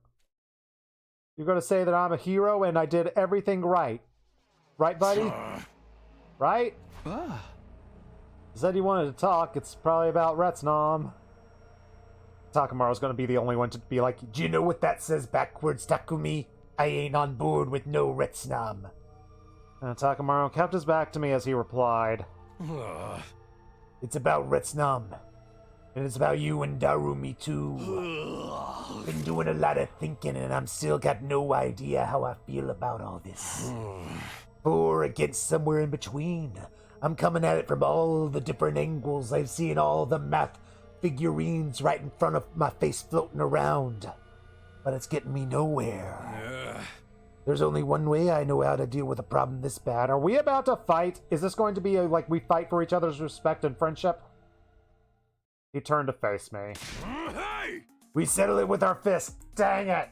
You're gonna say that I'm a hero and I did everything right. Right, buddy? Right? You said you wanted to talk. It's probably about Retsnom. Takamaru's gonna be the only one to be like, do you know what that says backwards, Takumi? I ain't on board with no Retsnom. Takamaru kept his back to me as he replied, It's about Retsnom. And it's about you and Darumi too. Been doing a lot of thinking and I'm still got no idea how I feel about all this. For or against, somewhere in between. I'm coming at it from all the different angles. I've seen all the math figurines right in front of my face floating around. But it's getting me nowhere. There's only one way I know how to deal with a problem this bad. Are we about to fight? Is this going to be like we fight for each other's respect and friendship? He turned to face me. Hey! We settle it with our fists. Dang it!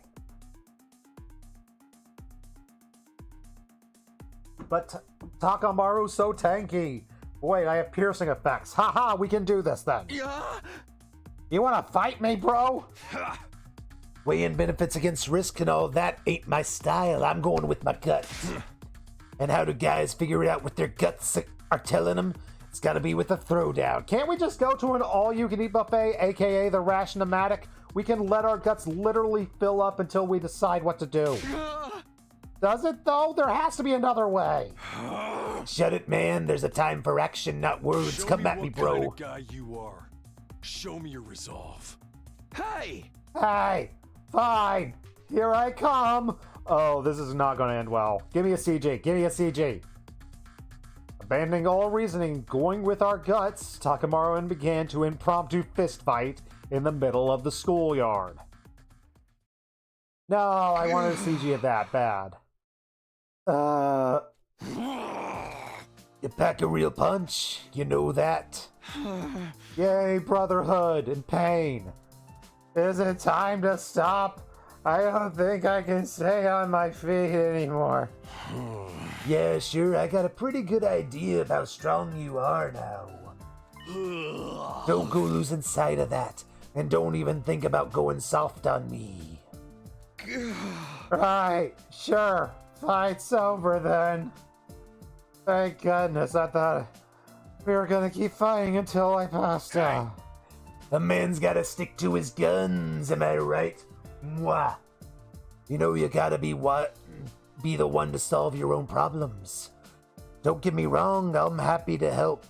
But Takamaru's so tanky. Wait, I have piercing effects. Haha, we can do this then. You wanna fight me, bro? Weighing benefits against risk and all that ain't my style. I'm going with my gut. And how do guys figure it out with their guts are telling them? It's gotta be with a throwdown. Can't we just go to an all-you-can-eat buffet, aka the Ration-O-Matic? We can let our guts literally fill up until we decide what to do. Does it, though? There has to be another way. Shut it, man. There's a time for action, not words. Come at me, bro. What kind of guy you are. Show me your resolve. Hey! Hey! Fine! Here I come! Oh, this is not gonna end well. Give me a CG. Give me a CG. Abandoning all reasoning, going with our guts, Takamaru began to impromptu fistfight in the middle of the schoolyard. No, I wanted a CG of that bad. You pack a real punch, you know that. Yay, brotherhood and pain. Is it time to stop? I don't think I can stay on my feet anymore. Yeah, sure, I got a pretty good idea of how strong you are now. Don't go losing sight of that, and don't even think about going soft on me. Right, sure, fight's over then. Thank goodness, I thought we were gonna keep fighting until I passed out. A man's gotta stick to his guns, am I right? Mwah. You know you gotta be the one to solve your own problems. Don't get me wrong, I'm happy to help.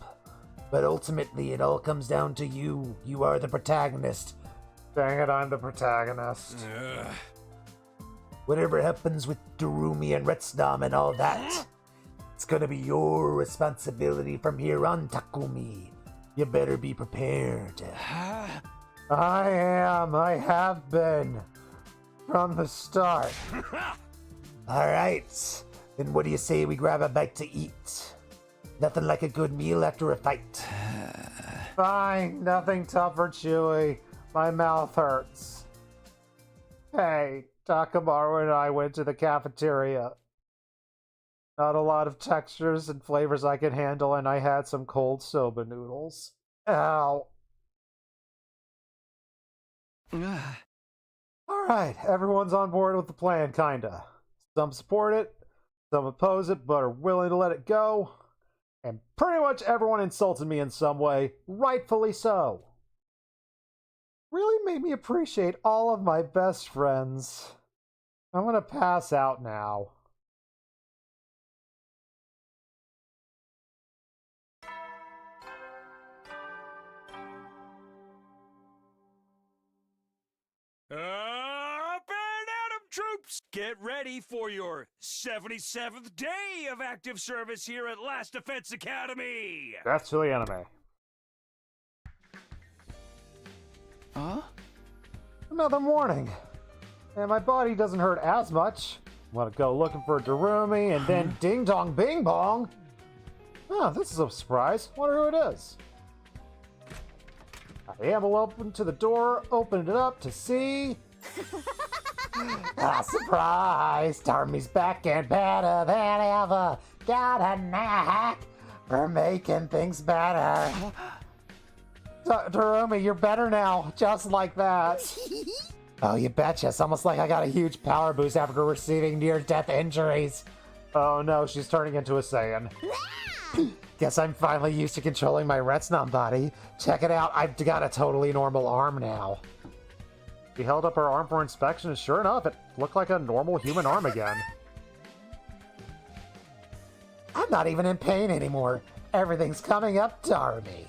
But ultimately, it all comes down to you. You are the protagonist. Dang it, I'm the protagonist. Whatever happens with Darumi and Retsnom and all that, it's gonna be your responsibility from here on, Takumi. You better be prepared. I have been. From the start. Alright, then what do you say we grab a bite to eat? Nothing like a good meal after a fight. Fine, nothing tough or chewy. My mouth hurts. Hey, Takamaru and I went to the cafeteria. Not a lot of textures and flavors I could handle, and I had some cold soba noodles. Ow. Alright, everyone's on board with the plan, kinda. Some support it, some oppose it, but are willing to let it go. And pretty much everyone insulted me in some way, rightfully so. Really made me appreciate all of my best friends. I'm gonna pass out now. Up and Atom troops! Get ready for your 77th day of active service here at Last Defense Academy! That's to the anime. Huh? Another morning. And my body doesn't hurt as much. Want to go looking for Darumi, and then ding dong bing bong. Oh, this is a surprise. Wonder who it is. I amble open to the door, opened it up to see. Surprise! Darumi's back and better than ever. Got a knack for making things better. Darumi, you're better now, just like that. Oh, you betcha. It's almost like I got a huge power boost after receiving near-death injuries. Oh no, she's turning into a Saiyan. Guess I'm finally used to controlling my Retsnom body. Check it out, I've got a totally normal arm now. She held up her arm for inspection, and sure enough, it looked like a normal human arm again. I'm not even in pain anymore. Everything's coming up, Darumi.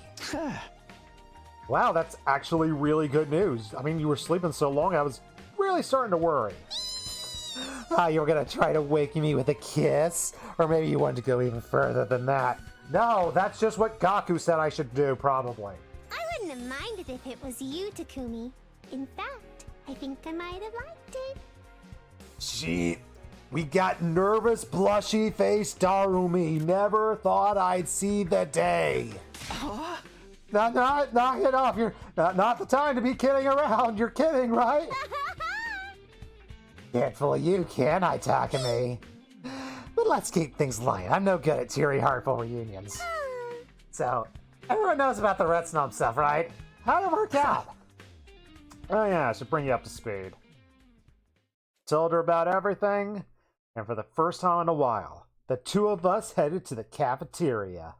Wow, that's actually really good news. I mean, you were sleeping so long, I was really starting to worry. You were gonna try to wake me with a kiss? Or maybe you wanted to go even further than that. No, that's just what Gaku said I should do, probably. I wouldn't have minded if it was you, Takumi. In fact, I think I might have liked it. We got nervous, blushy-faced Darumi. Never thought I'd see the day. Knock it off. You're not the time to be kidding around. You're kidding, right? Can't fool you, can I, Takumi? But let's keep things light. I'm no good at teary, heartful reunions. So, everyone knows about the Retsnom stuff, right? How'd it work out? Oh yeah, I should bring you up to speed. Told her about everything, and for the first time in a while, the two of us headed to the cafeteria.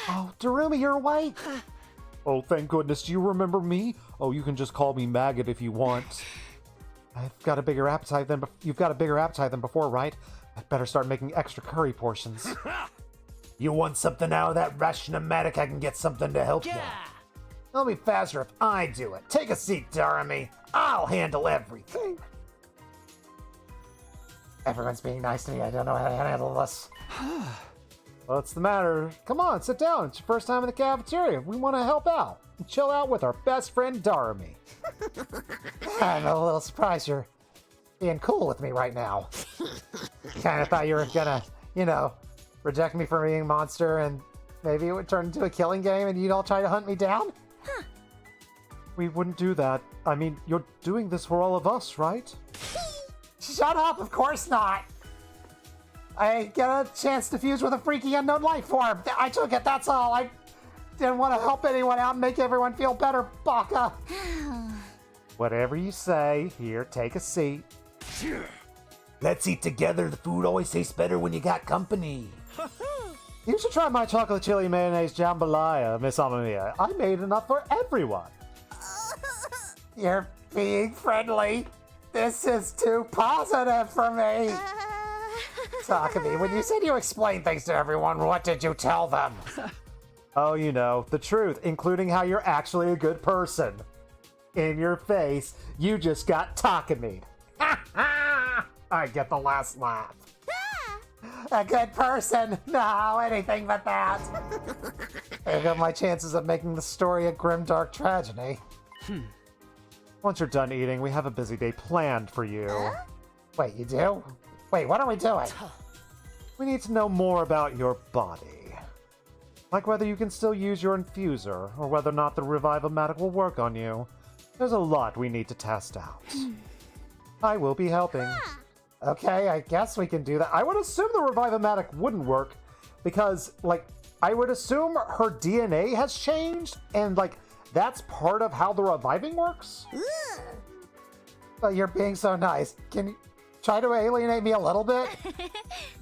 Oh, Darumi, you're awake. Oh, thank goodness. Do you remember me? Oh, you can just call me Maggot if you want. I've got a bigger appetite than you've got a bigger appetite than before, right? I'd better start making extra curry portions. You want something out of that Retsnom-matic? I can get something to help you. It'll be faster if I do it. Take a seat, Darumi. I'll handle everything. Everyone's being nice to me. I don't know how to handle this. What's the matter? Come on, sit down. It's your first time in the cafeteria. We want to help out and chill out with our best friend Darumi. I'm a little surprised you're being cool with me right now. Kind of thought you were gonna, reject me for being a monster, and maybe it would turn into a killing game and you'd all try to hunt me down? We wouldn't do that. I mean, you're doing this for all of us, right? Shut up, of course not! I get a chance to fuse with a freaky unknown life form. I took it, that's all. I didn't want to help anyone out and make everyone feel better, Baka. Whatever you say. Here, take a seat. Let's eat together. The food always tastes better when you got company. You should try my chocolate chili mayonnaise jambalaya, Miss Amamiya. I made enough for everyone. You're being friendly. This is too positive for me. Takumi, when you said you explained things to everyone, what did you tell them? Oh, the truth, including how you're actually a good person. In your face, you just got Takumi'd. I get the last laugh. A good person? No, anything but that. I got my chances of making the story a grim, dark tragedy. Once you're done eating, we have a busy day planned for you. Wait, you do? Wait, what are we doing? We need to know more about your body. Like whether you can still use your infuser, or whether or not the Revive-O-Matic will work on you. There's a lot we need to test out. I will be helping. Okay, I guess we can do that. I would assume the Revive-O-Matic wouldn't work because, like, I would assume her DNA has changed and, like, that's part of how the reviving works? Oh, you're being so nice. Can you try to alienate me a little bit?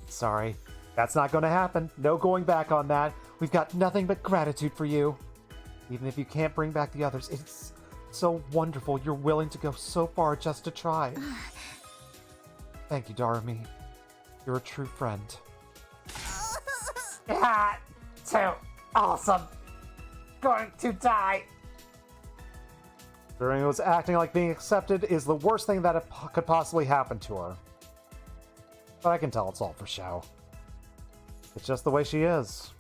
Sorry. That's not going to happen. No going back on that. We've got nothing but gratitude for you. Even if you can't bring back the others, it's so wonderful you're willing to go so far just to try. Thank you, Darumi. You're a true friend. Yeah, so awesome. Going to die. Darumi was acting like being accepted is the worst thing that could possibly happen to her. But I can tell it's all for show. It's just the way she is.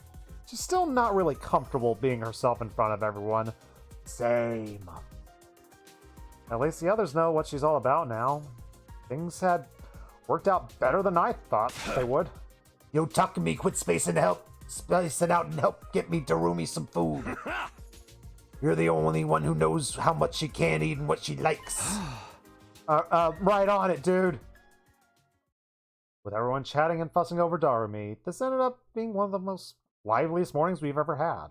She's still not really comfortable being herself in front of everyone. Same. At least the others know what she's all about now. Things had worked out better than I thought they would. Yo, Takumi, quit spacing out and help get me Darumi some food. You're the only one who knows how much she can eat and what she likes. Right on it, dude. With everyone chatting and fussing over Darumi, this ended up being one of the most liveliest mornings we've ever had.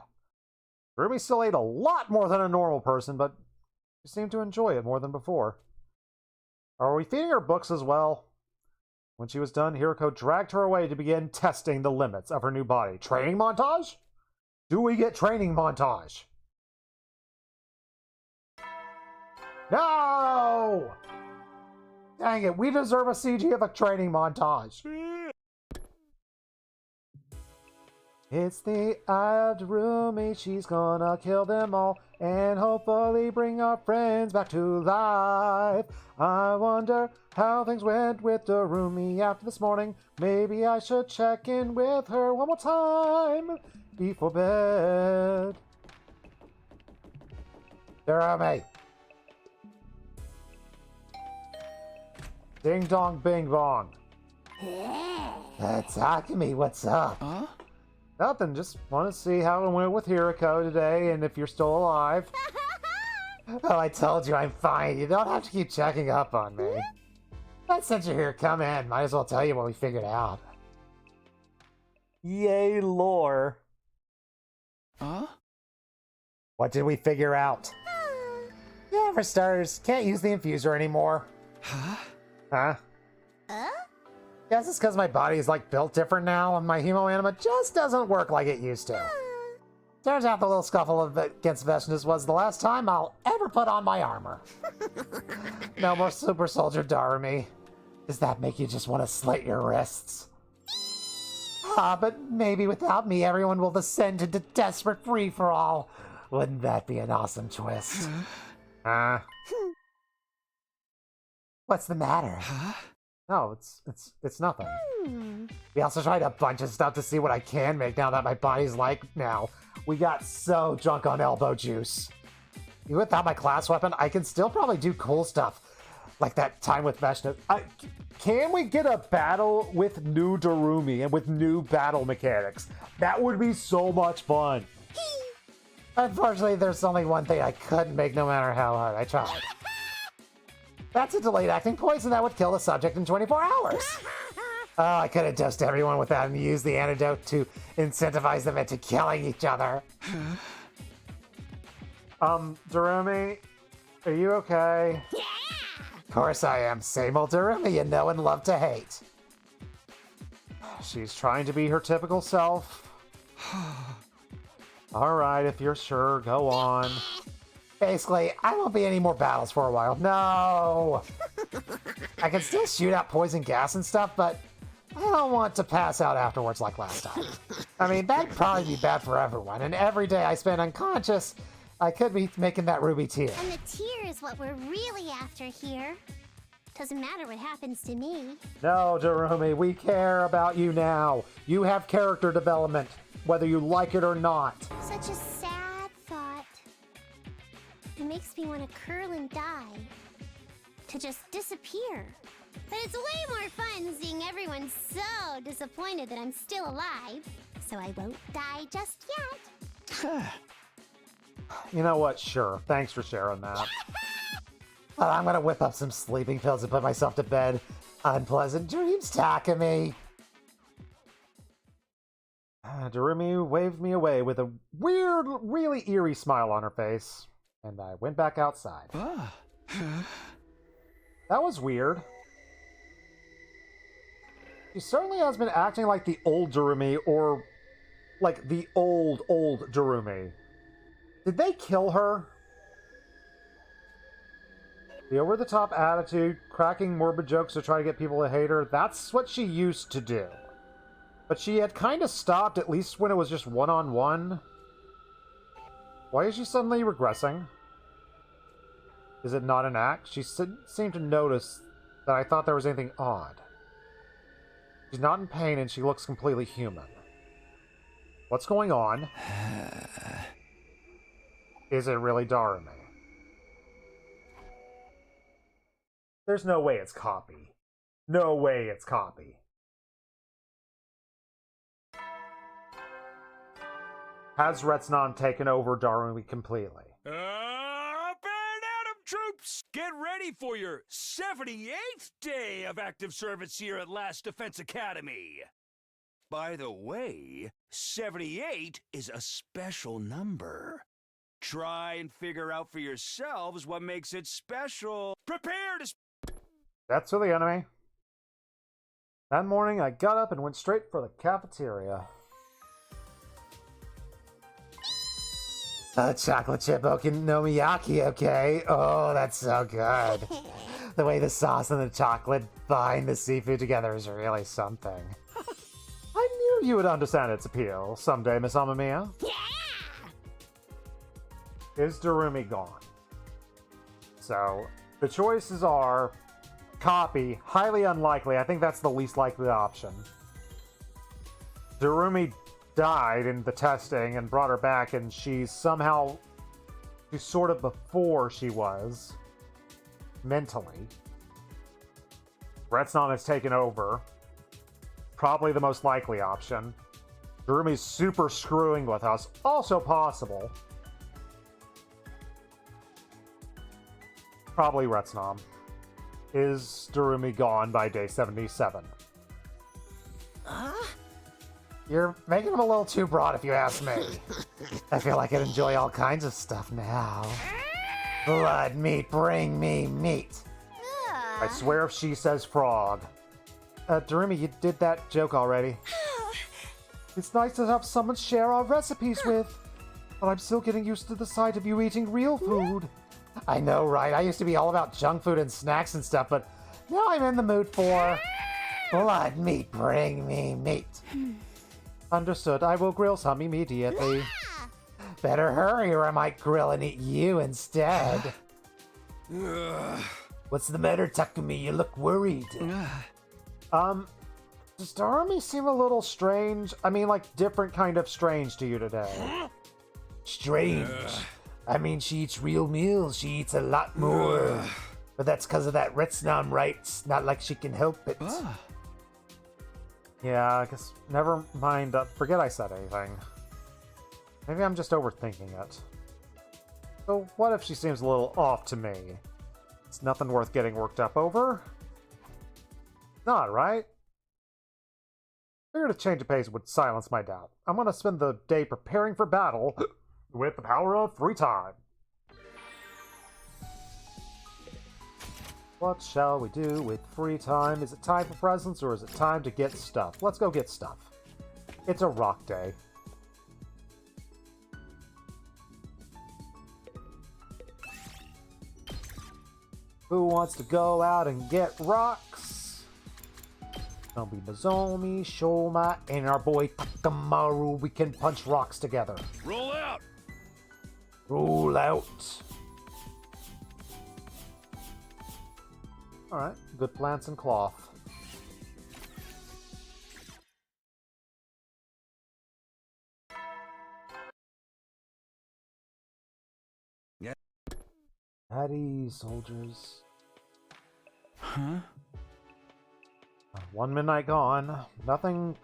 Darumi still ate a lot more than a normal person, but she seemed to enjoy it more than before. Are we feeding her books as well? When she was done, Hiroko dragged her away to begin testing the limits of her new body. Training montage? Do we get training montage? No! Dang it, we deserve a CG of a training montage. It's the eye of Darumi, she's gonna kill them all and hopefully bring our friends back to life. I wonder how things went with Darumi after this morning. Maybe I should check in with her one more time before bed. Darumi. Ding dong bing bong. Takumi, what's up? Huh? Nothing, just want to see how it went with Hiroko today and if you're still alive. Oh, I told you I'm fine. You don't have to keep checking up on me. But since you're here, come in. Might as well tell you what we figured out. Yay, lore. Huh? What did we figure out? Yeah, for starters, can't use the infuser anymore. Huh? Huh? Guess it's because my body is like built different now, and my hemoanima just doesn't work like it used to. Turns out the little scuffle against Veshness was the last time I'll ever put on my armor. No more super soldier Darumi. Does that make you just want to slit your wrists? But maybe without me, everyone will descend into desperate free-for-all. Wouldn't that be an awesome twist? What's the matter? Huh? No, it's nothing. We also tried a bunch of stuff to see what I can make now that my body's like now. We got so drunk on elbow juice. Even without my class weapon, I can still probably do cool stuff. Like that time with Veshness. Can we get a battle with new Darumi and with new battle mechanics? That would be so much fun. Unfortunately, there's only one thing I couldn't make no matter how hard I tried. That's a delayed acting poison that would kill the subject in 24 hours. Oh, I could have dosed everyone with that and used the antidote to incentivize them into killing each other. Darumi, are you okay? Yeah! Of course I am. Same old Darumi you know and love to hate. She's trying to be her typical self. Alright, if you're sure, go on. Basically, I won't be any more battles for a while. No! I can still shoot out poison gas and stuff, but I don't want to pass out afterwards like last time. I mean, that'd probably be bad for everyone, and every day I spend unconscious, I could be making that ruby tear. And the tear is what we're really after here. Doesn't matter what happens to me. No, Darumi, we care about you now. You have character development, whether you like it or not. Such a sad thought. It makes me want to curl and die. To just disappear. But it's way more fun seeing everyone so disappointed that I'm still alive. So I won't die just yet. You know what? Sure. Thanks for sharing that. Well, I'm gonna whip up some sleeping pills and put myself to bed. Unpleasant dreams, Takumi. Darumi waved me away with a weird, really eerie smile on her face, and I went back outside. That was weird. She certainly has been acting like the old Darumi, or like the old Darumi. Did they kill her? The over-the-top attitude, cracking morbid jokes to try to get people to hate her, that's what she used to do. But she had kind of stopped, at least when it was just one-on-one. Why is she suddenly regressing? Is it not an act? She seemed to notice that I thought there was anything odd. She's not in pain and she looks completely human. What's going on? Is it really Darumi? There's no way it's copy. No way it's copy. Has Retsnom taken over Darumi completely? Up and at 'em, troops! Get ready for your 78th day of active service here at Last Defense Academy. By the way, 78 is a special number. Try and figure out for yourselves what makes it special. Prepare to... That's for the enemy. That morning, I got up and went straight for the cafeteria. Chocolate chip okonomiyaki, okay? Oh, that's so good. The way the sauce and the chocolate bind the seafood together is really something. I knew you would understand its appeal someday, Miss Amamiya. Yeah! Is Darumi gone? So, the choices are copy, highly unlikely. I think that's the least likely option. Darumi died in the testing and brought her back, and she's sort of before she was mentally. Retsnom has taken over. Probably the most likely option. Darumi's super screwing with us. Also possible. Probably Retsnom. Is Darumi gone by day 77? You're making them a little too broad if you ask me. I feel like I'd enjoy all kinds of stuff now. Blood, meat, bring me meat. I swear if she says frog. Darumi, you did that joke already. It's nice to have someone share our recipes with, but I'm still getting used to the sight of you eating real food. I know, right? I used to be all about junk food and snacks and stuff, but now I'm in the mood for blood, meat, bring me meat. Understood. I will grill some immediately. Better hurry or I might grill and eat you instead. What's the matter, Takumi? You look worried. Does Darumi seem a little strange? I mean, like, different kind of strange to you today. Strange? I mean, she eats real meals. She eats a lot more. But that's because of that Retsnom, right? It's not like she can help it. Yeah, I guess never mind. Forget I said anything. Maybe I'm just overthinking it. So what if she seems a little off to me? It's nothing worth getting worked up over. Not, right? Figured a change of pace would silence my doubt. I'm gonna spend the day preparing for battle with the power of free time. What shall we do with free time? Is it time for presents or is it time to get stuff? Let's go get stuff. It's a rock day. Who wants to go out and get rocks? Don't be Nozomi, Shoma, and our boy Takamaru. We can punch rocks together. Roll out! Roll out. Alright, good plants and cloth. Yeah. At ease, soldiers. Huh? 1 midnight gone. Nothing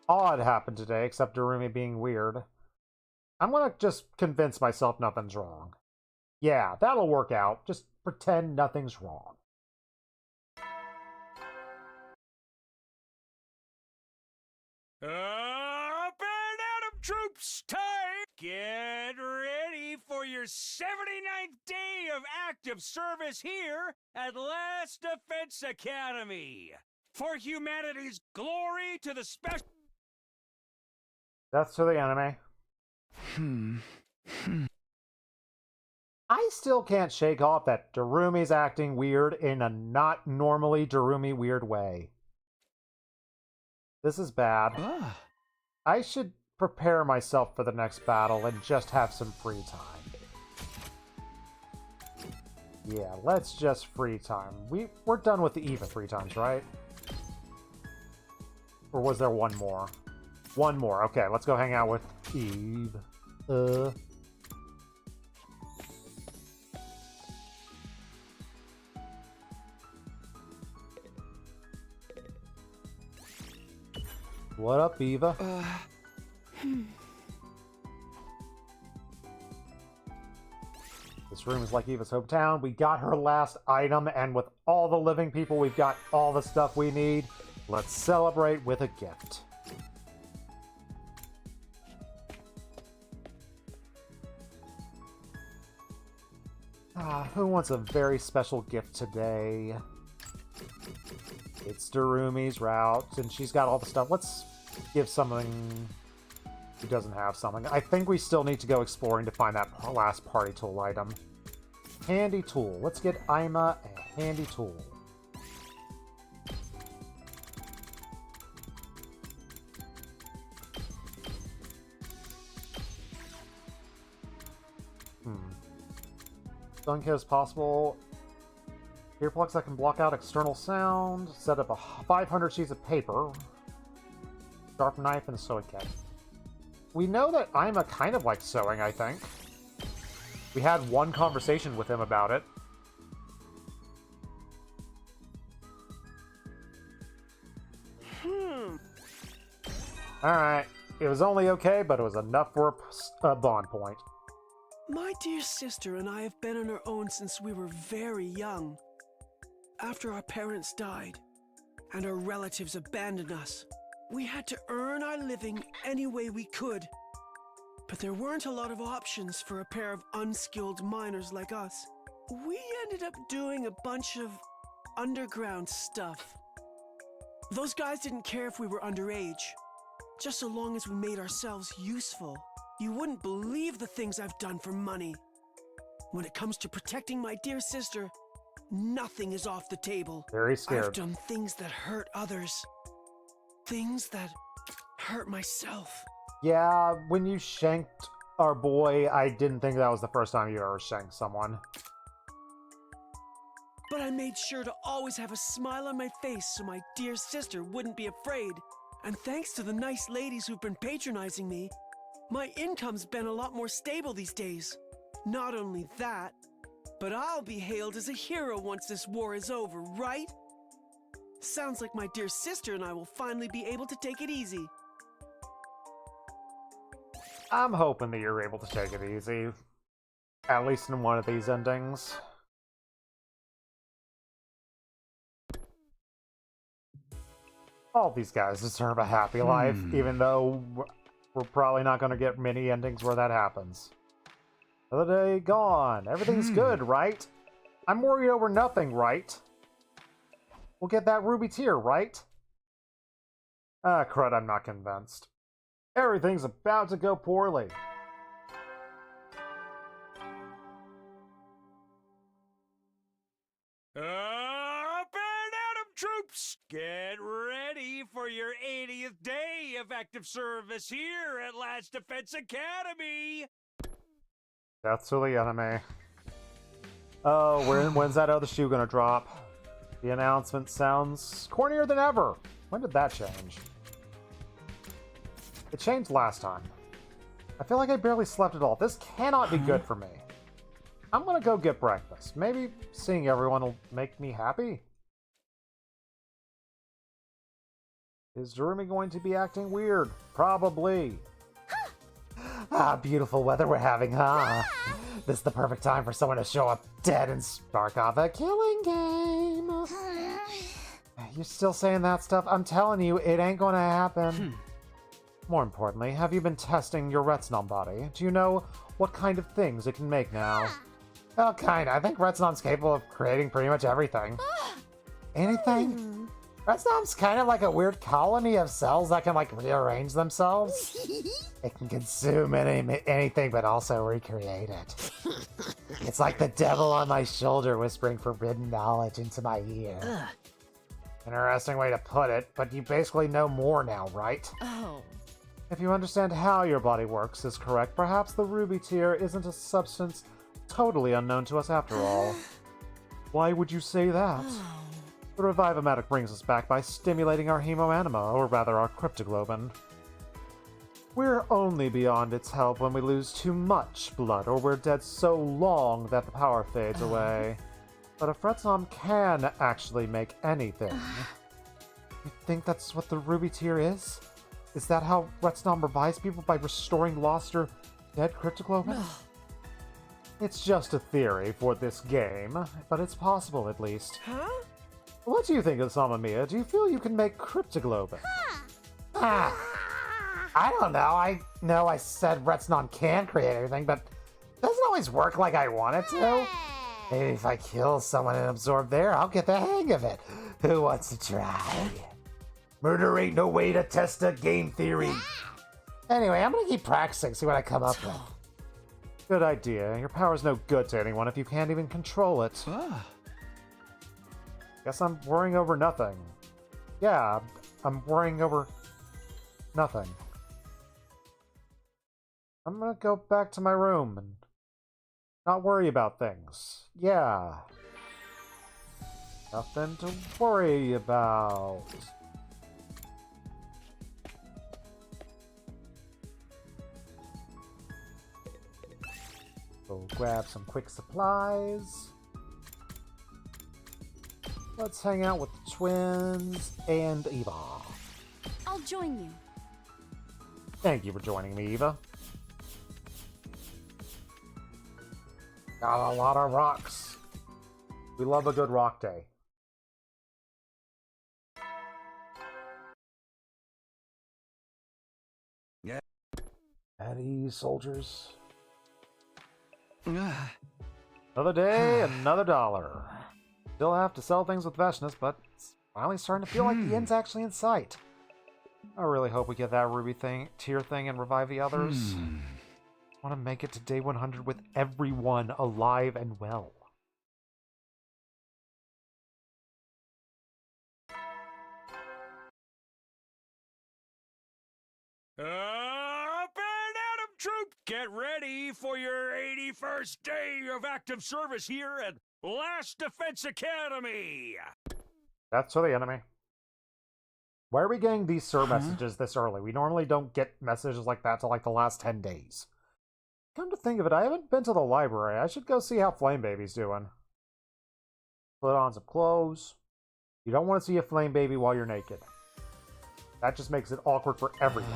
odd happened today except Darumi being weird. I'm gonna just convince myself nothing's wrong. Yeah, that'll work out. Just pretend nothing's wrong. Up and Atom troops, time! Get ready for your 79th day of active service here at Last Defense Academy. For humanity's glory to the special... Death to the enemy. I still can't shake off that Darumi's acting weird in a not normally Darumi weird way. This is bad. I should prepare myself for the next battle and just have some free time. Yeah, let's just free time. We're done with the Eva free times, right? Or was there one more? One more. Okay, let's go hang out with Eve. What up, Eva? This room is like Eva's hometown. We got her last item, and with all the living people, we've got all the stuff we need. Let's celebrate with a gift. Who wants a very special gift today? It's Darumi's route, and she's got all the stuff. Let's give something who doesn't have something. I think we still need to go exploring to find that last party tool item. Handy tool. Let's get Ima a handy tool. Sun kit as possible. Earplugs that can block out external sound. Set up 500 sheets of paper. Sharp knife and a sewing kit. We know that Ima kind of likes sewing, I think. We had one conversation with him about it. Alright. It was only okay, but it was enough for a bond point. My dear sister and I have been on our own since we were very young. After our parents died, and our relatives abandoned us, we had to earn our living any way we could. But there weren't a lot of options for a pair of unskilled miners like us. We ended up doing a bunch of underground stuff. Those guys didn't care if we were underage, just so long as we made ourselves useful. You wouldn't believe the things I've done for money. When it comes to protecting my dear sister, nothing is off the table. Very scared. I've done things that hurt others. Things that hurt myself. Yeah, when you shanked our boy, I didn't think that was the first time you ever shanked someone. But I made sure to always have a smile on my face so my dear sister wouldn't be afraid. And thanks to the nice ladies who've been patronizing me, my income's been a lot more stable these days. Not only that, but I'll be hailed as a hero once this war is over, right? Sounds like my dear sister and I will finally be able to take it easy. I'm hoping that you're able to take it easy. At least in one of these endings. All these guys deserve a happy life, even though we're probably not going to get many endings where that happens. Another day gone. Everything's good, right? I'm worried over nothing, right? We'll get that ruby tier, right? Ah, crud, I'm not convinced. Everything's about to go poorly. Up and Atom troops! Get ready for your 80th day of active service here at Last Defense Academy! Death to the enemy. Oh, when's that other shoe gonna drop? The announcement sounds cornier than ever. When did that change? It changed last time. I feel like I barely slept at all. This cannot be good for me. I'm gonna go get breakfast. Maybe seeing everyone will make me happy? Is Darumi going to be acting weird? Probably. Ah, beautiful weather we're having, huh? This is the perfect time for someone to show up dead and spark off a killing game. You're still saying that stuff? I'm telling you, it ain't gonna happen. More importantly, have you been testing your Retsnom body? Do you know what kind of things it can make now? Oh, kinda. I think Retsnom's capable of creating pretty much everything. Anything? Retsnom's kind of like a weird colony of cells that can, like, rearrange themselves. It can consume anything, but also recreate it. It's like the devil on my shoulder whispering forbidden knowledge into my ear. Interesting way to put it, but you basically know more now, right? Oh. If you understand how your body works is correct, perhaps the ruby tear isn't a substance totally unknown to us after all. Why would you say that? The Revive-O-Matic brings us back by stimulating our hemoanima, or rather our cryptoglobin. We're only beyond its help when we lose too much blood, or we're dead so long that the power fades away. But if Retsnom can actually make anything, you think that's what the ruby tear is? Is that how Retsnom revives people, by restoring lost or dead cryptoglobin? It's just a theory for this game, but it's possible at least. Huh? What do you think of Samamiya? Do you feel you can make cryptoglobin? I don't know. I know I said Retsnom can create everything, but it doesn't always work like I want it to. Maybe if I kill someone and absorb there, I'll get the hang of it. Who wants to try? Murder ain't no way to test a game theory. Anyway, I'm gonna keep practicing, see what I come up with. Good idea. Your power's no good to anyone if you can't even control it. Guess I'm worrying over nothing. Yeah, I'm worrying over nothing. I'm gonna go back to my room and not worry about things. Yeah. Nothing to worry about. Go grab some quick supplies. Let's hang out with the twins and Eva. I'll join you. Thank you for joining me, Eva. Got a lot of rocks. We love a good rock day. Yeah. At ease, soldiers. Another day, another dollar. Still have to sell things with Veshness, but it's finally starting to feel like the end's actually in sight. I really hope we get that ruby tier thing and revive the others. I want to make it to day 100 with everyone alive and well. Up and at 'em, troop! Get ready for your 81st day of active service here at Last Defense Academy! That's to the enemy. Why are we getting these SIR messages this early? We normally don't get messages like that till like the last 10 days. Come to think of it, I haven't been to the library. I should go see how Flame Baby's doing. Put on some clothes. You don't want to see a Flame Baby while you're naked. That just makes it awkward for everyone.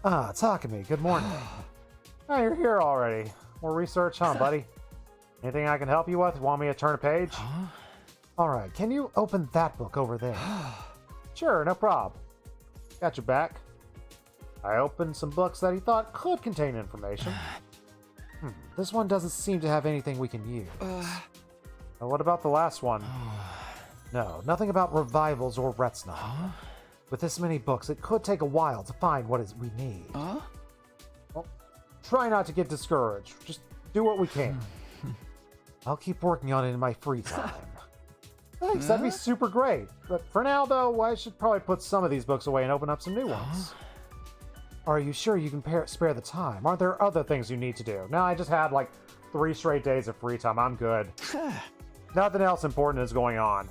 Takumi, good morning. Oh, you're here already. More research, huh, buddy? Anything I can help you with? Want me to turn a page? Alright, can you open that book over there? Sure, no prob. Got your back. I opened some books that he thought could contain information. This one doesn't seem to have anything we can use. Now, what about the last one? No, nothing about revivals or Retsnom. With this many books, it could take a while to find what we need. Well, try not to get discouraged. Just do what we can. I'll keep working on it in my free time. Thanks, that'd be super great. But for now, though, I should probably put some of these books away and open up some new ones. Are you sure you can spare the time? Aren't there other things you need to do? No, I just had like 3 straight days of free time. I'm good. Nothing else important is going on.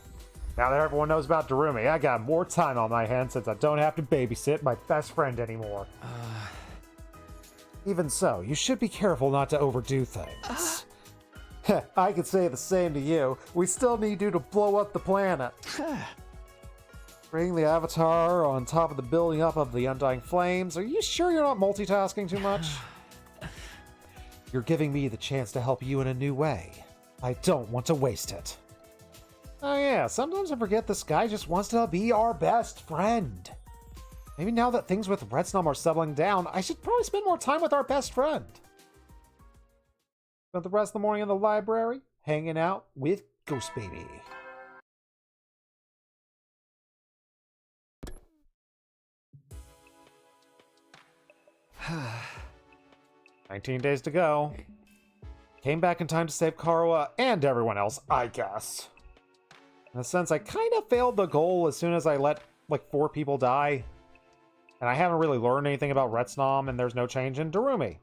Now that everyone knows about Darumi, I got more time on my hands since I don't have to babysit my best friend anymore. Even so, you should be careful not to overdo things. I could say the same to you. We still need you to blow up the planet. Bring the avatar on top of the building up of the undying flames. Are you sure you're not multitasking too much? You're giving me the chance to help you in a new way. I don't want to waste it. Oh yeah, sometimes I forget this guy just wants to be our best friend. Maybe now that things with Retsnom are settling down, I should probably spend more time with our best friend. Spent the rest of the morning in the library, hanging out with Ghost Baby. "19 days to go. Came back in time to save Karwa and everyone else, I guess. In a sense, I kind of failed the goal as soon as I let, like, 4 people die. And I haven't really learned anything about Retsnom, and there's no change in Darumi.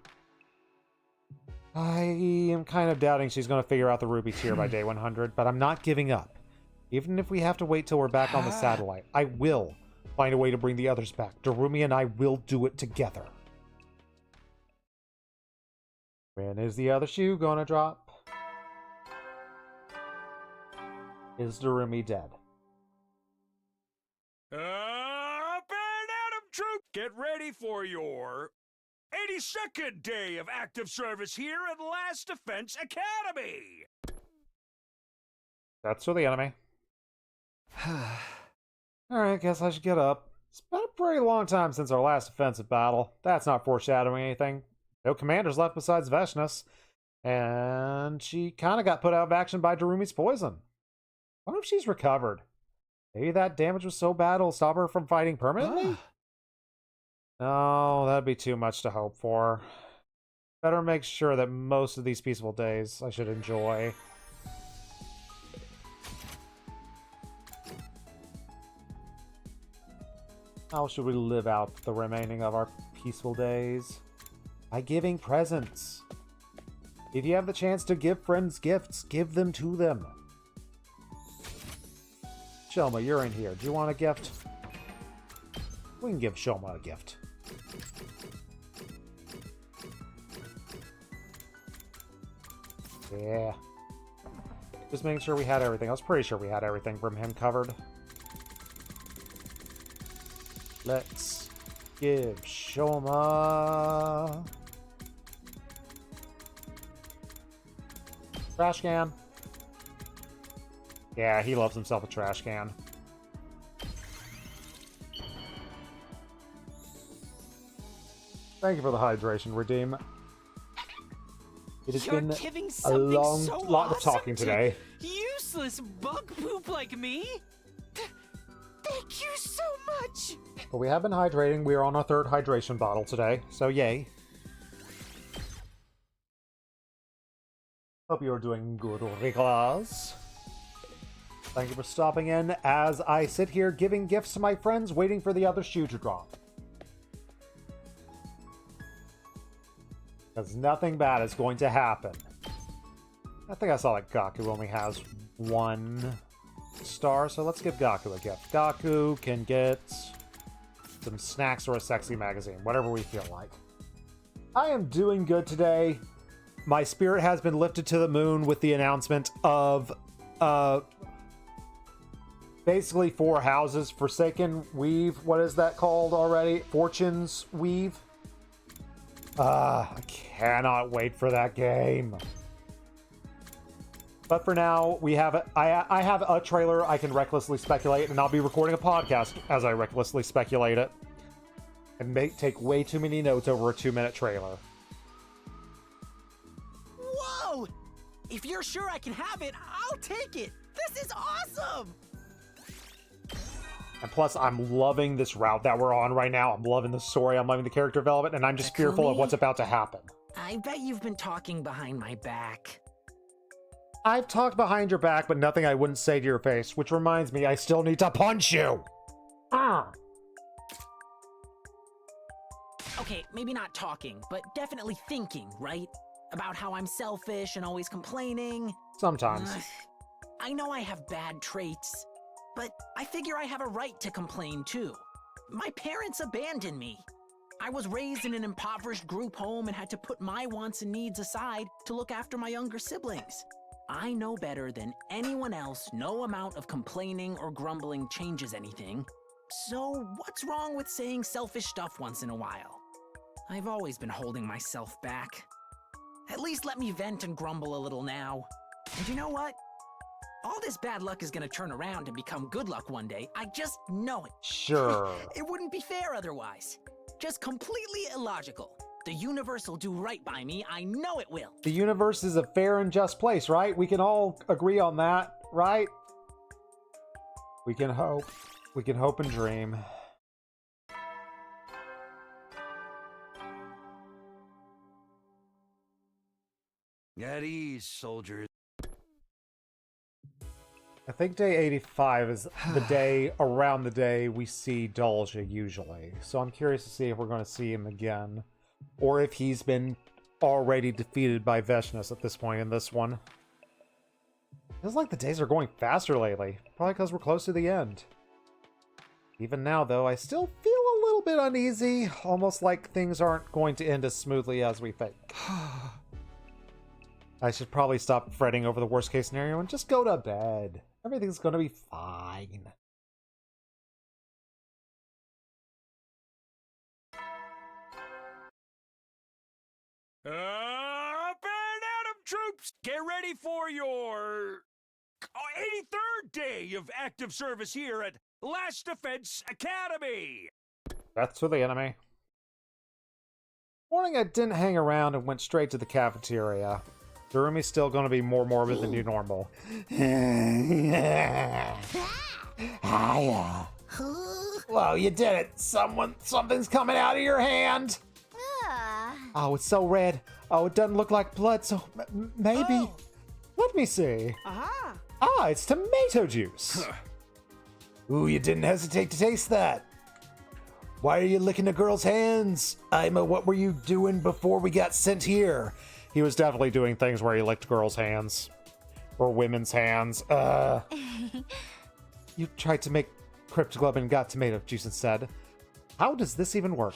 I am kind of doubting she's going to figure out the Ruby tier by day 100, but I'm not giving up. Even if we have to wait till we're back on the satellite, I will find a way to bring the others back. Darumi and I will do it together. When is the other shoe gonna drop? Is Darumi dead? Up and at 'em, troop! Get ready for your 82nd day of active service here at Last Defense Academy! That's for the enemy. Alright, guess I should get up. It's been a pretty long time since our last offensive battle. That's not foreshadowing anything. No commanders left besides Veshnus. And she kind of got put out of action by Darumi's poison. I wonder if she's recovered. Maybe that damage was so bad it'll stop her from fighting permanently? No, that'd be too much to hope for. Better make sure that most of these peaceful days I should enjoy. How should we live out the remaining of our peaceful days? By giving presents. If you have the chance to give friends gifts, give them to them. Shoma, you're in here. Do you want a gift? We can give Shoma a gift. Yeah. Just making sure we had everything. I was pretty sure we had everything from him covered. Let's give Shoma... trash can. Yeah, he loves himself a trash can. Thank you for the hydration, Redeem. It has been a long lot of talking today. Useless bug poop like me? Thank you so much! But we have been hydrating. We are on our 3rd hydration bottle today, so yay. Hope you're doing good, Ulriclas. Thank you for stopping in as I sit here giving gifts to my friends, waiting for the other shoe to drop. Because nothing bad is going to happen. I think I saw that Gaku only has 1 star, so let's give Gaku a gift. Gaku can get some snacks or a sexy magazine, whatever we feel like. I am doing good today. My spirit has been lifted to the moon with the announcement of basically 4 houses. Forsaken Weave, what is that called already? Fortune's Weave. I cannot wait for that game. But for now, we have I have a trailer I can recklessly speculate, and I'll be recording a podcast as I recklessly speculate it. And take way too many notes over a 2-minute trailer. Whoa! If you're sure I can have it, I'll take it! This is awesome! And plus, I'm loving this route that we're on right now. I'm loving the story, I'm loving the character development, and I'm just fearful of what's about to happen. I bet you've been talking behind my back. I've talked behind your back, but nothing I wouldn't say to your face, which reminds me, I still need to punch you! Okay, maybe not talking, but definitely thinking, right? About how I'm selfish and always complaining. Sometimes. I know I have bad traits, but I figure I have a right to complain too. My parents abandoned me. I was raised in an impoverished group home and had to put my wants and needs aside to look after my younger siblings. I know better than anyone else no amount of complaining or grumbling changes anything. So what's wrong with saying selfish stuff once in a while? I've always been holding myself back. At least let me vent and grumble a little now. And you know what? All this bad luck is gonna turn around and become good luck one day. I just know it. Sure. It wouldn't be fair otherwise. Just completely illogical. The universe will do right by me. I know it will. The universe is a fair and just place, right? We can all agree on that, right? We can hope. We can hope and dream. At ease, soldiers. I think day 85 is the day, around the day we see Dolja usually. So I'm curious to see if we're going to see him again. Or if he's been already defeated by Veshnis at this point in this one. Feels like the days are going faster lately. Probably because we're close to the end. Even now, though, I still feel a little bit uneasy. Almost like things aren't going to end as smoothly as we think. I should probably stop fretting over the worst case scenario and just go to bed. Everything's gonna be fine. Up and Adam troops! Get ready for your 83rd day of active service here at Last Defense Academy! Death to the enemy. Morning, I didn't hang around and went straight to the cafeteria. Durumi's still going to be more morbid than new normal. Hiya. Whoa, you did it. Something's coming out of your hand. Oh, it's so red. Oh, it doesn't look like blood, so maybe. Let me see. Aha! Ah, it's tomato juice. Ooh, you didn't hesitate to taste that. Why are you licking the girl's hands? Ima, what were you doing before we got sent here? He was definitely doing things where he licked girls' hands. Or women's hands. You tried to make Cryptoglub and got tomato juice instead. How does this even work?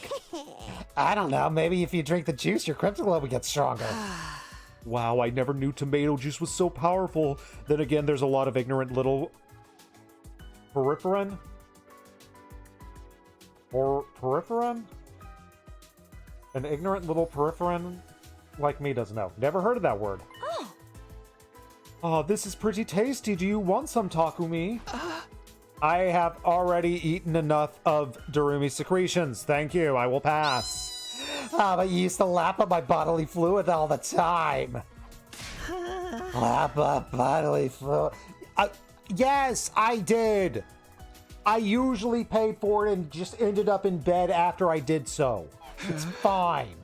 I don't know. Maybe if you drink the juice, your Cryptoglub will get stronger. Wow, I never knew tomato juice was so powerful. Then again, there's a lot of ignorant little... Peripherin? Or peripherin? An ignorant little peripherin like me doesn't know. Never heard of that word. Oh, this is pretty tasty. Do you want some, Takumi? I have already eaten enough of Durumi's secretions. Thank you. I will pass. But you used to lap up my bodily fluid all the time. Lap up bodily fluid. Yes, I did. I usually paid for it and just ended up in bed after I did so. It's fine.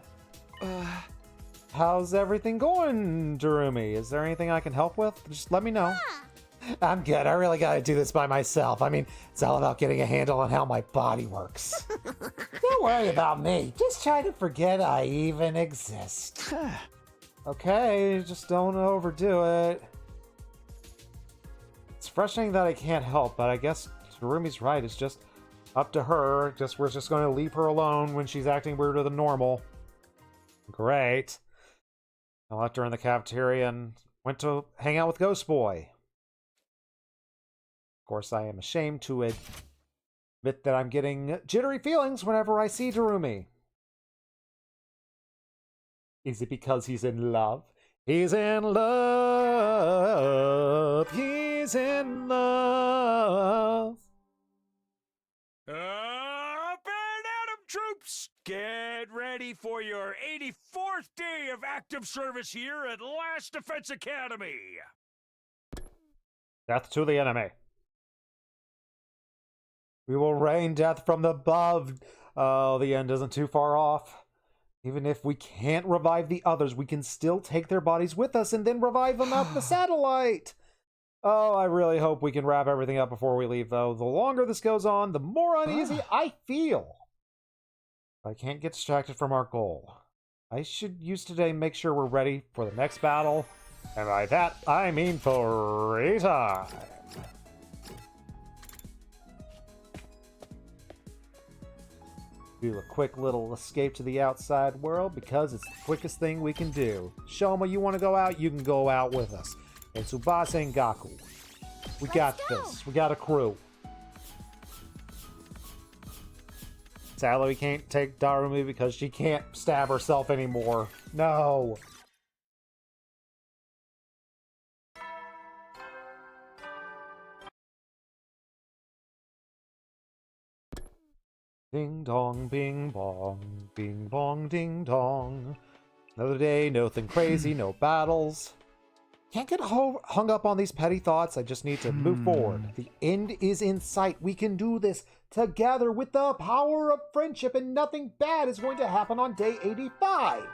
How's everything going, Durumi? Is there anything I can help with? Just let me know. I'm good. I really gotta do this by myself. I mean, it's all about getting a handle on how my body works. Don't worry about me. Just try to forget I even exist. Okay, just don't overdo it. It's frustrating that I can't help, but I guess Durumi's right. It's just up to her. We're just going to leave her alone when she's acting weirder than normal. Great. I left her in the cafeteria and went to hang out with Ghost Boy. Of course, I am ashamed to admit that I'm getting jittery feelings whenever I see Durumi. Is it because he's in love? He's in love. He's in love. Up and Adam troops! Get ready for your 84th day of active service here at Last Defense Academy! Death to the enemy. We will rain death from above. Oh, the end isn't too far off. Even if we can't revive the others, we can still take their bodies with us and then revive them out the satellite. Oh, I really hope we can wrap everything up before we leave, though. The longer this goes on, the more uneasy I feel. I can't get distracted from our goal. I should use today and make sure we're ready for the next battle. And by that, I mean free time. Do a quick little escape to the outside world because it's the quickest thing we can do. Shoma, you want to go out? You can go out with us. And Tsubasa and Gaku. We got this. We got a crew. Sadly, we can't take Darumi because she can't stab herself anymore. No. Ding dong, bing bong, bing bong, ding dong. Another day, nothing crazy, no battles. Can't get hung up on these petty thoughts. I just need to move forward. The end is in sight. We can do this together with the power of friendship, and nothing bad is going to happen on day 85.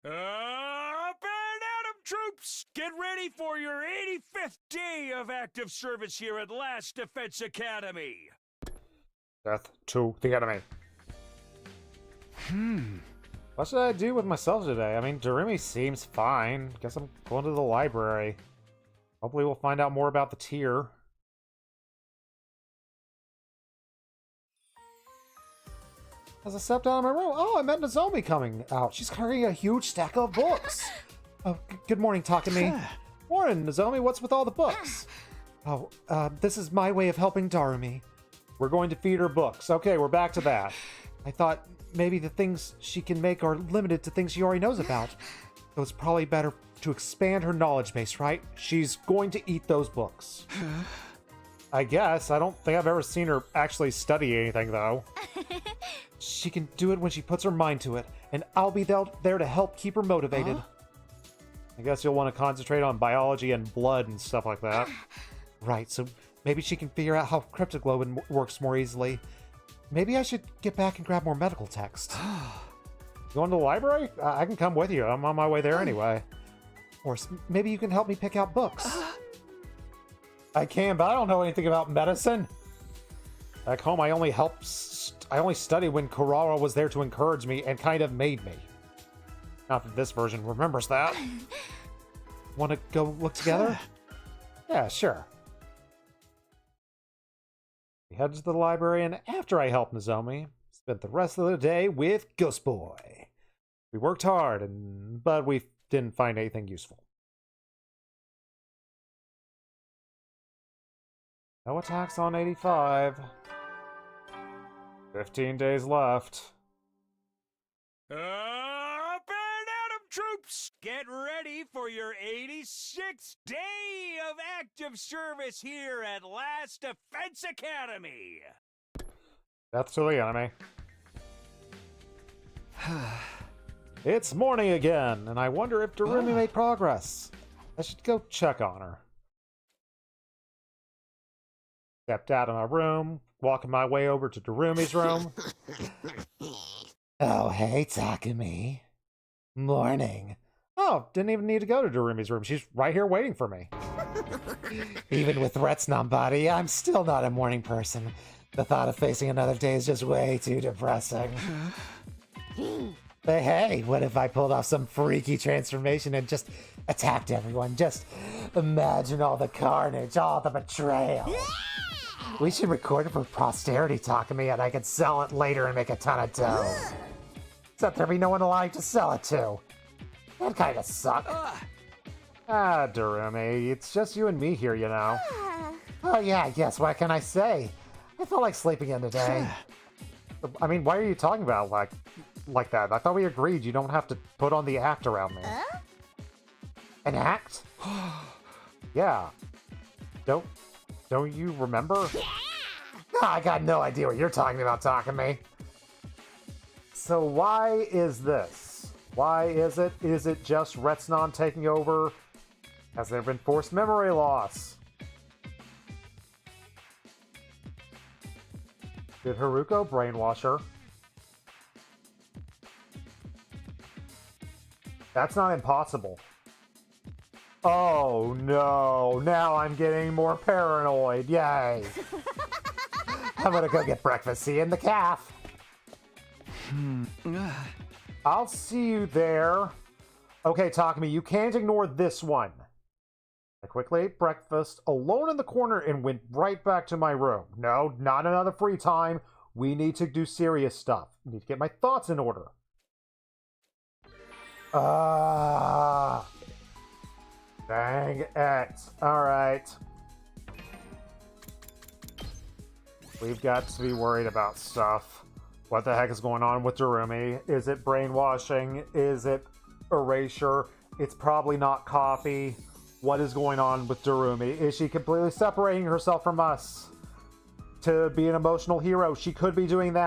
Up and Adam troops! Get ready for your 85th day of active service here at Last Defense Academy. Death to the enemy. What should I do with myself today? I mean, Darumi seems fine. Guess I'm going to the library. Hopefully we'll find out more about the tier. As I stepped out of my room, I met Nozomi coming out. She's carrying a huge stack of books. Good morning, Takumi. Morning, Nozomi. What's with all the books? This is my way of helping Darumi. We're going to feed her books. Okay, we're back to that. I thought maybe the things she can make are limited to things she already knows about. So it's probably better to expand her knowledge base, right? She's going to eat those books. I guess. I don't think I've ever seen her actually study anything, though. She can do it when she puts her mind to it, and I'll be there to help keep her motivated. I guess you'll want to concentrate on biology and blood and stuff like that. Right, so maybe she can figure out how cryptoglobin works more easily. Maybe I should get back and grab more medical text. Going to the library? I can come with you. I'm on my way there anyway. Or maybe you can help me pick out books. I can, but I don't know anything about medicine. Back home, I only studied when Kurara was there to encourage me and kind of made me. Not that this version remembers that. Want to go look together? Yeah, sure. We head to the library, and after I helped Nozomi, spent the rest of the day with Ghost Boy. We worked hard, but we didn't find anything useful. No attacks on 85. 15 days left. Up and Adam troops! Get ready for your 86th day of active service here at Last Defense Academy. Death to the enemy. It's morning again, and I wonder if Darumi made progress. I should go check on her. Stepped out of my room, walking my way over to Darumi's room. Oh, hey, Takumi. Morning. Oh, didn't even need to go to Darumi's room. She's right here waiting for me. Even with Retsnom body, I'm still not a morning person. The thought of facing another day is just way too depressing. But hey, what if I pulled off some freaky transformation and just attacked everyone? Just imagine all the carnage, all the betrayal. We should record it for posterity, Takumi, and I could sell it later and make a ton of dough. Except there'd be no one alive to sell it to. That kind of suck. Darumi, it's just you and me here, you know. Oh yeah, I guess, what can I say? I felt like sleeping in today. I mean, why are you talking about like that? I thought we agreed you don't have to put on the act around me. An act? Yeah. Don't you remember? I got no idea what you're talking about, Takumi. So why is this? Why is it? Is it just Retsnom taking over? Has there been forced memory loss? Did Haruko brainwash her? That's not impossible. Oh no, now I'm getting more paranoid, yay. I'm gonna go get breakfast, see you in the calf. I'll see you there. Okay, Takumi, you can't ignore this one. I quickly ate breakfast alone in the corner and went right back to my room. No, not another free time. We need to do serious stuff. I need to get my thoughts in order. Dang it. Alright. We've got to be worried about stuff. What the heck is going on with Darumi? Is it brainwashing? Is it erasure? It's probably not coffee. what is going on with Darumi. Is she completely separating herself from us to be an emotional hero? She could be doing that.